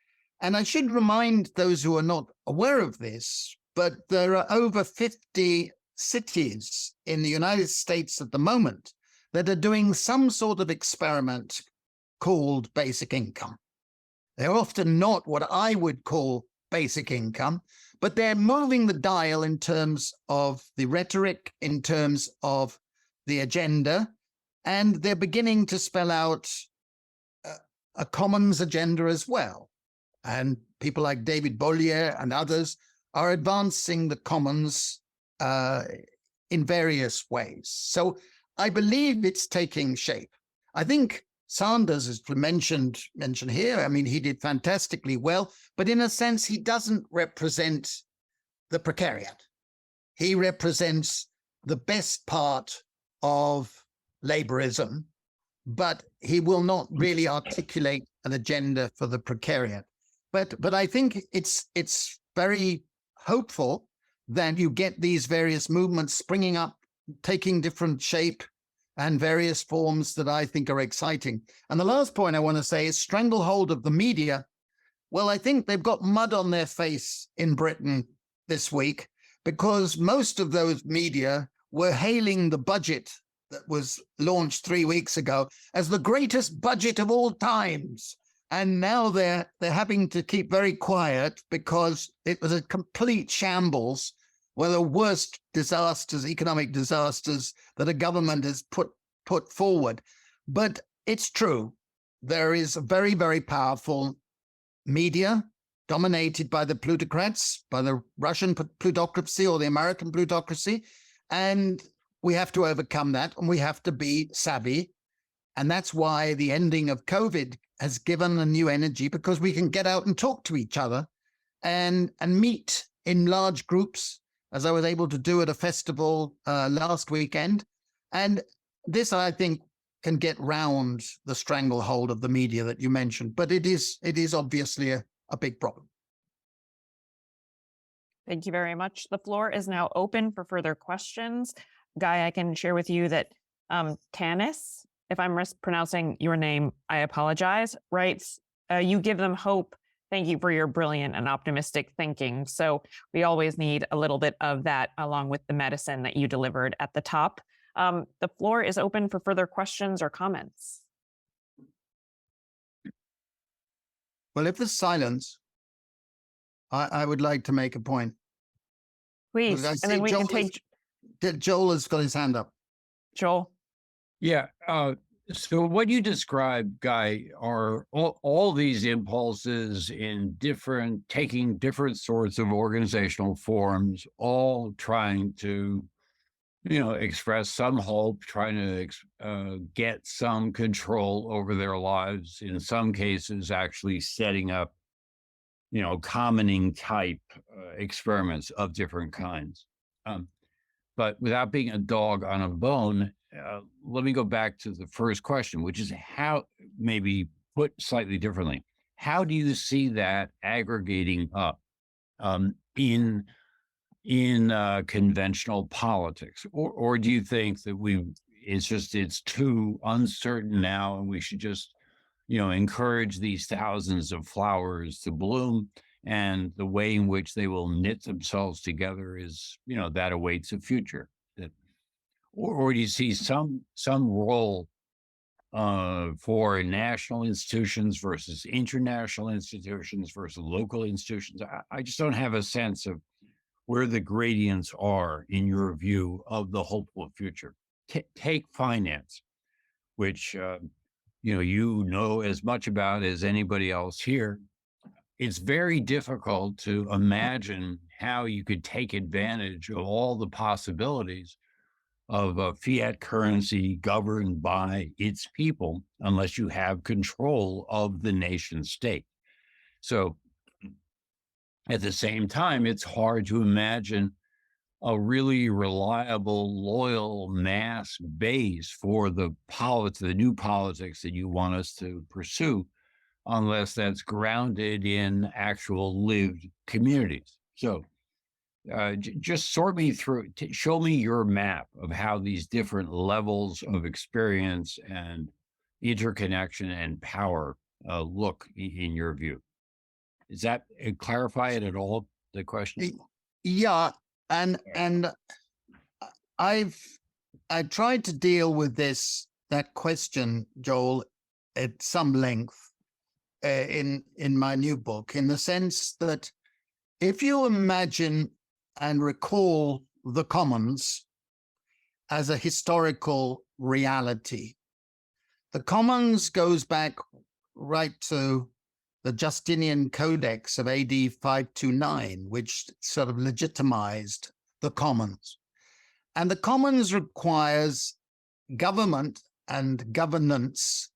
And I should remind those who are not aware of this, but there are over 50 cities in the United States at the moment that are doing some sort of experiment called basic income. They're often not what I would call basic income, but they're moving the dial in terms of the rhetoric, in terms of the agenda, and they're beginning to spell out a commons agenda as well. And people like David Bollier and others are advancing the commons in various ways. So I believe it's taking shape. I think Sanders is mentioned here. I mean, he did fantastically well, but in a sense, he doesn't represent the precariat. He represents the best part of laborism, but he will not really articulate an agenda for the precariat. But I think it's very hopeful that you get these various movements springing up, taking different shape, and various forms that I think are exciting. And the last point I want to say is stranglehold of the media. Well, I think they've got mud on their face in Britain this week because most of those media were hailing the budget that was launched 3 weeks ago as the greatest budget of all times. And now they're having to keep very quiet because it was a complete shambles, one of the worst disasters, economic disasters that a government has put forward. But it's true. There is a very, very powerful media dominated by the plutocrats, by the Russian plutocracy or the American plutocracy. And we have to overcome that, and we have to be savvy. And that's why the ending of COVID has given a new energy, because we can get out and talk to each other and meet in large groups, as I was able to do at a festival last weekend. And this, I think, can get round the stranglehold of the media that you mentioned. But it is obviously a big problem. Thank you very much. The floor is now open for further questions. Guy, I can share with you that Tanis, if I'm mispronouncing your name, I apologize, writes, you give them hope. Thank you for your brilliant and optimistic thinking. So we always need a little bit of that along with the medicine that you delivered at the top. The floor is open for further questions or comments. Well, if there's silence, I would like to make a point. Please, and then we can take... Joel has got his hand up. Joel. Yeah. So what you described, Guy, are all these impulses in taking different sorts of organizational forms, all trying to, express some hope, trying to get some control over their lives. In some cases, actually setting up, commoning type experiments of different kinds. But without being a dog on a bone, let me go back to the first question, which is how, maybe put slightly differently, how do you see that aggregating up in conventional politics? Or do you think that it's too uncertain now and we should just, encourage these thousands of flowers to bloom, and the way in which they will knit themselves together is, that awaits a future? Or do you see some role for national institutions versus international institutions versus local institutions? I just don't have a sense of where the gradients are in your view of the hopeful future. Take finance, which you know as much about as anybody else here. It's very difficult to imagine how you could take advantage of all the possibilities of a fiat currency governed by its people unless you have control of the nation state. So at the same time, it's hard to imagine a really reliable, loyal mass base for the new politics that you want us to pursue, unless that's grounded in actual lived communities. So just sort me through, show me your map of how these different levels of experience and interconnection and power look in your view. Does that clarify it at all, the question? Yeah, and I tried to deal with that question, Joel, at some length in my new book, in the sense that if you imagine and recall the commons as a historical reality, the commons goes back right to the Justinian Codex of AD 529, which sort of legitimized the commons. And the commons requires government and governance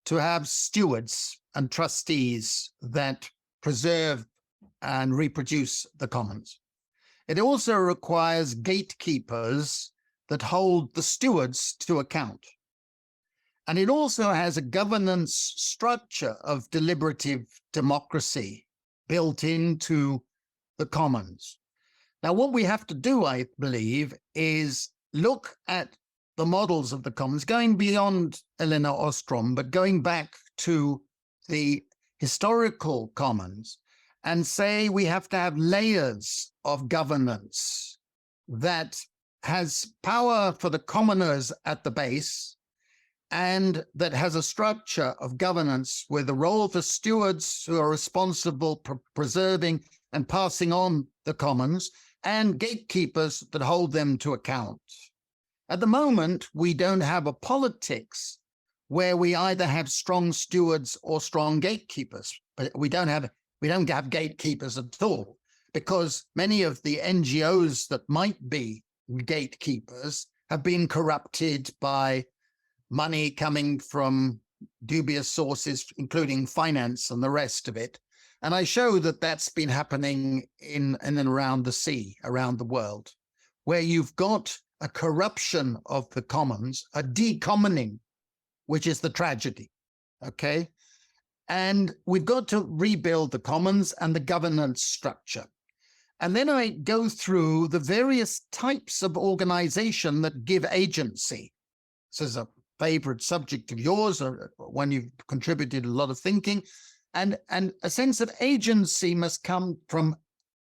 to have stewards and trustees that preserve and reproduce the commons. It also requires gatekeepers that hold the stewards to account. And it also has a governance structure of deliberative democracy built into the commons. Now, what we have to do, I believe, is look at the models of the commons, going beyond Elinor Ostrom, but going back to the historical commons, and say we have to have layers of governance that has power for the commoners at the base, and that has a structure of governance with a role for stewards who are responsible for preserving and passing on the commons, and gatekeepers that hold them to account. At the moment, we don't have a politics where we either have strong stewards or strong gatekeepers, but we don't have gatekeepers at all, because many of the NGOs that might be gatekeepers have been corrupted by money coming from dubious sources, including finance and the rest of it. And I show that that's been happening in and around the sea, around the world, where you've got a corruption of the commons, a decommoning, which is the tragedy, okay? And we've got to rebuild the commons and the governance structure. And then I go through the various types of organization that give agency. This is a favorite subject of yours, or one you've contributed a lot of thinking. And a sense of agency must come from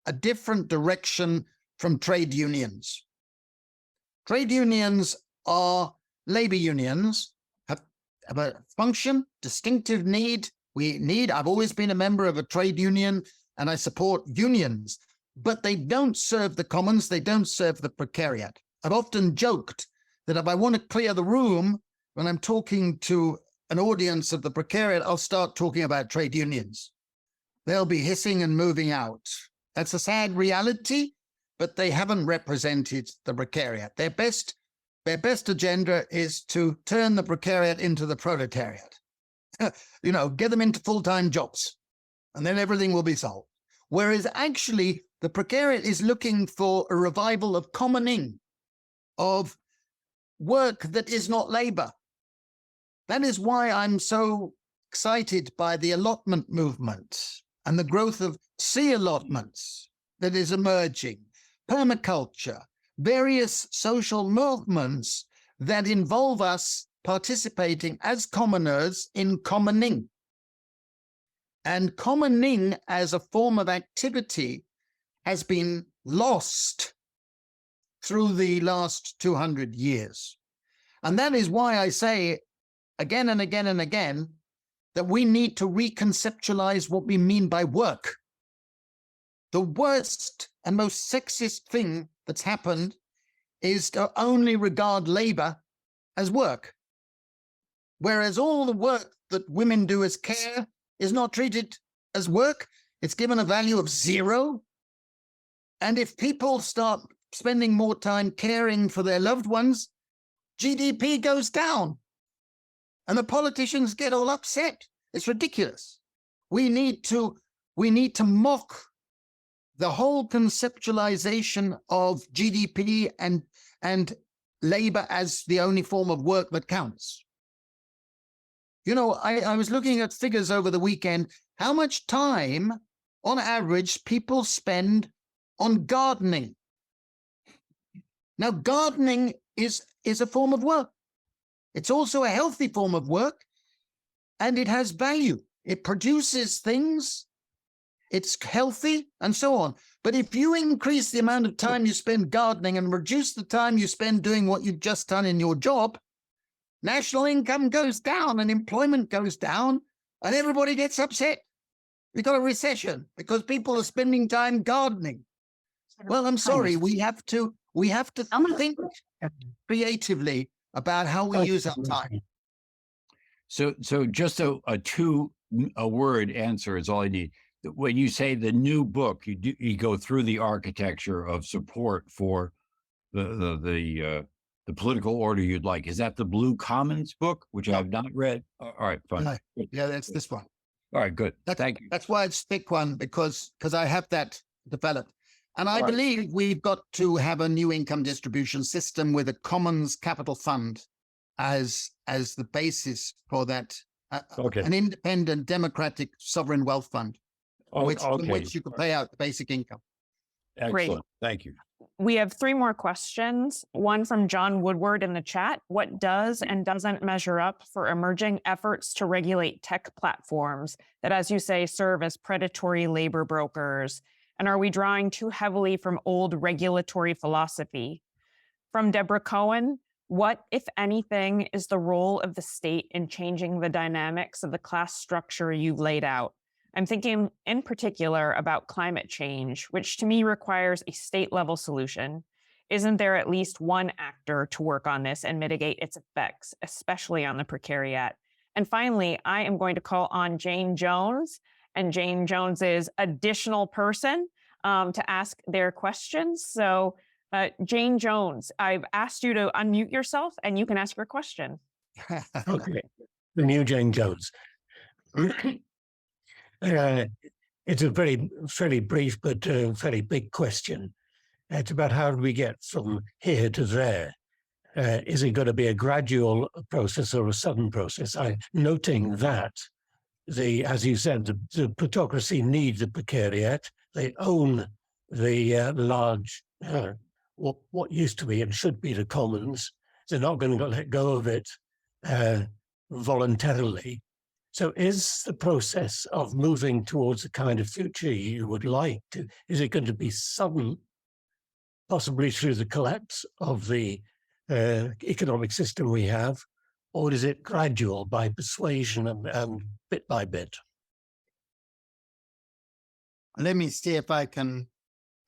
a different direction from trade unions. Trade unions are labor unions, have a function, distinctive need. I've always been a member of a trade union, and I support unions, but they don't serve the commons, they don't serve the precariat. I've often joked that if I want to clear the room when I'm talking to an audience of the precariat, I'll start talking about trade unions. They'll be hissing and moving out. That's a sad reality, but they haven't represented the precariat. Their best agenda is to turn the precariat into the proletariat. Get them into full-time jobs, and then everything will be solved. Whereas actually, the precariat is looking for a revival of commoning, of work that is not labor. That is why I'm so excited by the allotment movement and the growth of sea allotments that is emerging, permaculture, various social movements that involve us participating as commoners in commoning. And commoning as a form of activity has been lost through the last 200 years. And that is why I say again and again and again that we need to reconceptualize what we mean by work. The worst and most sexist thing that's happened is to only regard labor as work, whereas all the work that women do as care is not treated as work. It's given a value of 0. And if people start spending more time caring for their loved ones, GDP goes down. And the politicians get all upset. It's ridiculous. We need to mock the whole conceptualization of GDP and labor as the only form of work that counts. I was looking at figures over the weekend, how much time, on average, people spend on gardening. Now, gardening is a form of work. It's also a healthy form of work, and it has value. It produces things, it's healthy, and so on. But if you increase the amount of time you spend gardening and reduce the time you spend doing what you've just done in your job, national income goes down and employment goes down, and everybody gets upset. We've got a recession because people are spending time gardening. Well, I'm sorry, we have to think creatively about how we use our time. So just a word answer is all I need. When you say the new book, you go through the architecture of support for the political order you'd like. Is that the Blue Commons book, which I've not read? All right, fine. No. Yeah, that's this one. All right, good. Thank you. That's why it's a thick one, because I have that developed. And I believe we've got to have a new income distribution system with a commons capital fund as the basis for that, an independent, democratic, sovereign wealth fund, from which you could pay out the basic income. Excellent. Great. Thank you. We have three more questions. One from John Woodward in the chat. What does and doesn't measure up for emerging efforts to regulate tech platforms that, as you say, serve as predatory labor brokers? And are we drawing too heavily from old regulatory philosophy? From Deborah Cohen, what, if anything, is the role of the state in changing the dynamics of the class structure you've laid out? I'm thinking in particular about climate change, which to me requires a state-level solution. Isn't there at least one actor to work on this and mitigate its effects, especially on the precariat? And finally, I am going to call on Jane Jones and Jane Jones's additional person to ask their questions. So Jane Jones, I've asked you to unmute yourself and you can ask your question. Okay, the new Jane Jones. It's a fairly brief but fairly big question. It's about how do we get from here to there? Is it going to be a gradual process or a sudden process? Noting that as you said, the plutocracy need the precariat. They own the large, what used to be and should be the commons. They're not going to let go of it voluntarily. So is the process of moving towards the kind of future you would like to, is it going to be sudden, possibly through the collapse of the economic system we have, or is it gradual by persuasion and bit by bit? Let me see if I can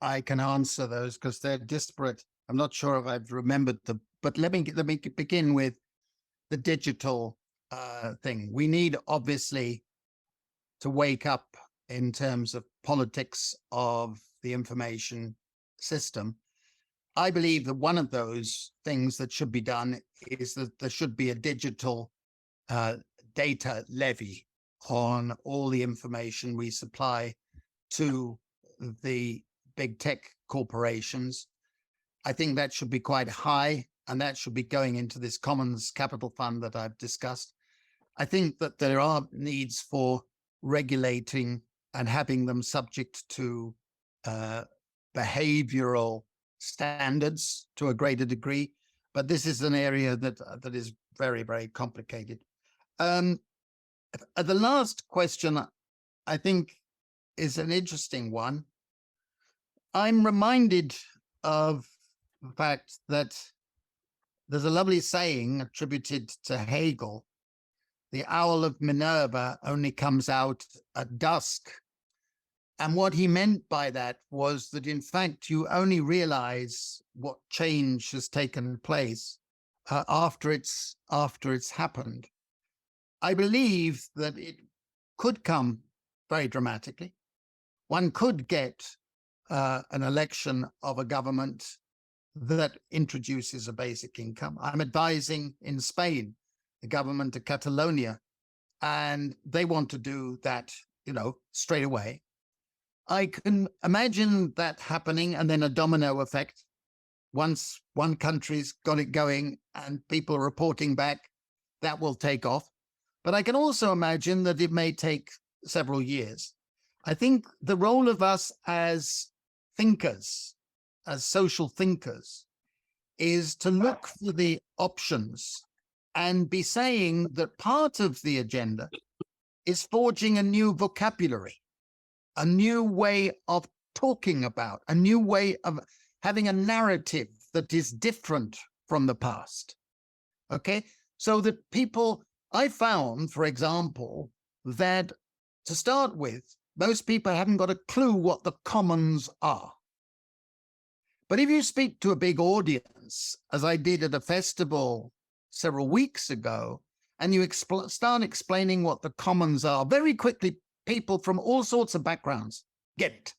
answer those because they're disparate. I'm not sure if I've remembered them, but let me begin with the digital thing. We need obviously to wake up in terms of politics of the information system. I believe that one of those things that should be done is that there should be a digital data levy on all the information we supply to the big tech corporations. I think that should be quite high, and that should be going into this Commons Capital Fund that I've discussed. I think that there are needs for regulating and having them subject to behavioral standards to a greater degree, but this is an area that is very, very complicated. The last question, I think, is an interesting one. I'm reminded of the fact that there's a lovely saying attributed to Hegel: the owl of Minerva only comes out at dusk. And what he meant by that was that, in fact, you only realize what change has taken place after it's happened. I believe that it could come very dramatically. One could get an election of a government that introduces a basic income. I'm advising in Spain, the government of Catalonia, and they want to do that, straight away. I can imagine that happening and then a domino effect. Once one country's got it going and people are reporting back, that will take off. But I can also imagine that it may take several years. I think the role of us as thinkers, as social thinkers, is to look for the options and be saying that part of the agenda is forging a new vocabulary, a new way of talking about, a new way of having a narrative that is different from the past. Okay, so that people, I found, for example, that to start with, most people haven't got a clue what the commons are. But if you speak to a big audience, as I did at a festival several weeks ago, and you start explaining what the commons are, very quickly people from all sorts of backgrounds get it.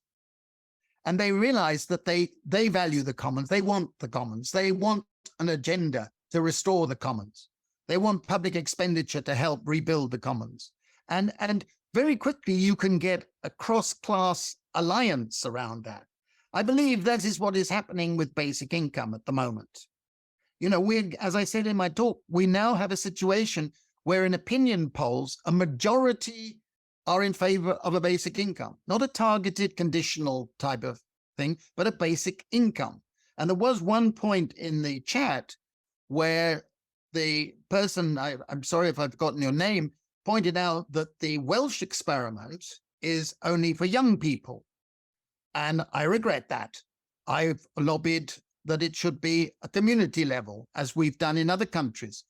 And they realize that they value the commons. They want the commons. They want an agenda to restore the commons. They want public expenditure to help rebuild the commons. And very quickly you can get a cross-class alliance around that. I believe that is what is happening with basic income at the moment. As I said in my talk, we now have a situation where in opinion polls, a majority are in favor of a basic income, not a targeted conditional type of thing, but a basic income. And there was one point in the chat where the person, I'm sorry if I've forgotten your name, pointed out that the Welsh experiment is only for young people. And I regret that. I've lobbied that it should be a community level, as we've done in other countries.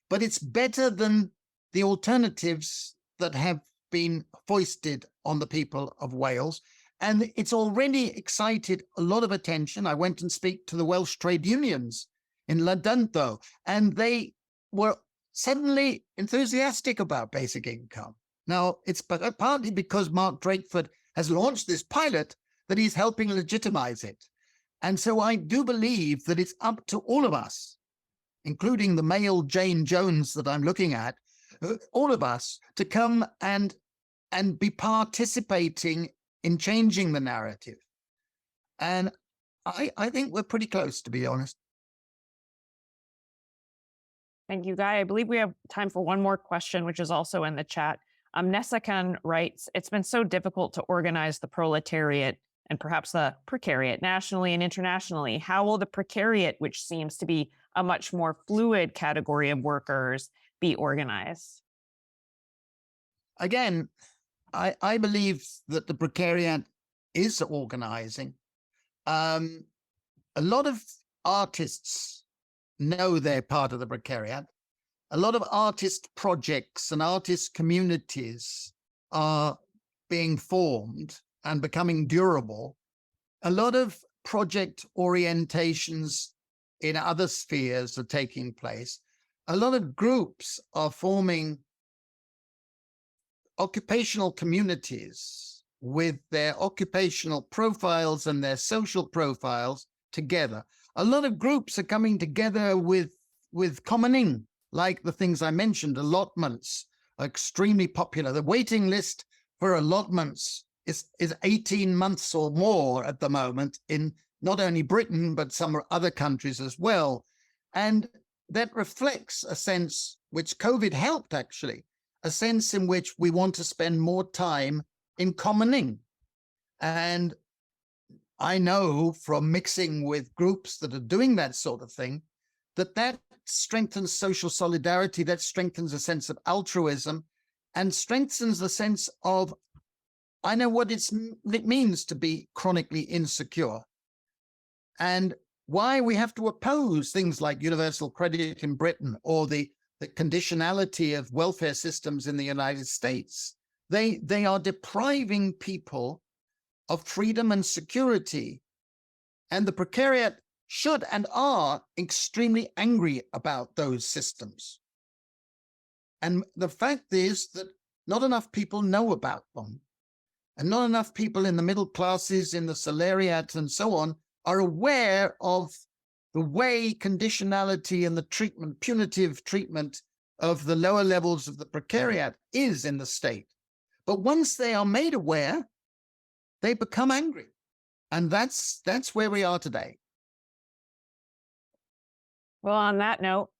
But it's better than the alternatives that have been foisted on the people of Wales. And it's already excited a lot of attention. I went and spoke to the Welsh trade unions in London, though, and they were suddenly enthusiastic about basic income. Now, it's partly because Mark Drakeford has launched this pilot that he's helping legitimize it. And so I do believe that it's up to all of us, including the male Jane Jones that I'm looking at, all of us to come and be participating in changing the narrative. And I think we're pretty close, to be honest. Thank you, Guy. I believe we have time for one more question, which is also in the chat. Nessakan writes, it's been so difficult to organize the proletariat and perhaps the precariat nationally and internationally. How will the precariat, which seems to be a much more fluid category of workers, be organized? Again, I believe that the precariat is organizing. A lot of artists know they're part of the precariat. A lot of artist projects and artist communities are being formed and becoming durable. A lot of project orientations in other spheres are taking place. A lot of groups are forming occupational communities with their occupational profiles and their social profiles together. A lot of groups are coming together with commoning, like the things I mentioned. Allotments are extremely popular. The waiting list for allotments is 18 months or more at the moment in not only Britain, but some other countries as well. And that reflects a sense, which COVID helped actually, a sense in which we want to spend more time in commoning. And I know from mixing with groups that are doing that sort of thing, that strengthens social solidarity, that strengthens a sense of altruism, and strengthens the sense of, I know what it means to be chronically insecure, and why we have to oppose things like universal credit in Britain or the conditionality of welfare systems in the United States. They are depriving people of freedom and security. And the precariat should and are extremely angry about those systems. And the fact is that not enough people know about them. And not enough people in the middle classes, in the salariat and so on, are aware of the way conditionality and the treatment, punitive treatment of the lower levels of the precariat is in the state. But once they are made aware, they become angry. And that's where we are today. Well, on that note,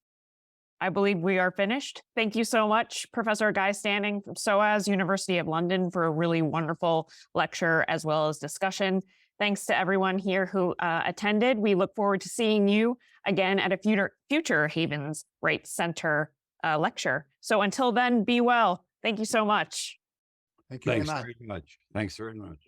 I believe we are finished. Thank you so much, Professor Guy Standing from SOAS University of London, for a really wonderful lecture as well as discussion. Thanks to everyone here who attended. We look forward to seeing you again at a future Havens Rights Center lecture. So until then, be well. Thank you so much. Thank you Thanks very much. Thanks very much.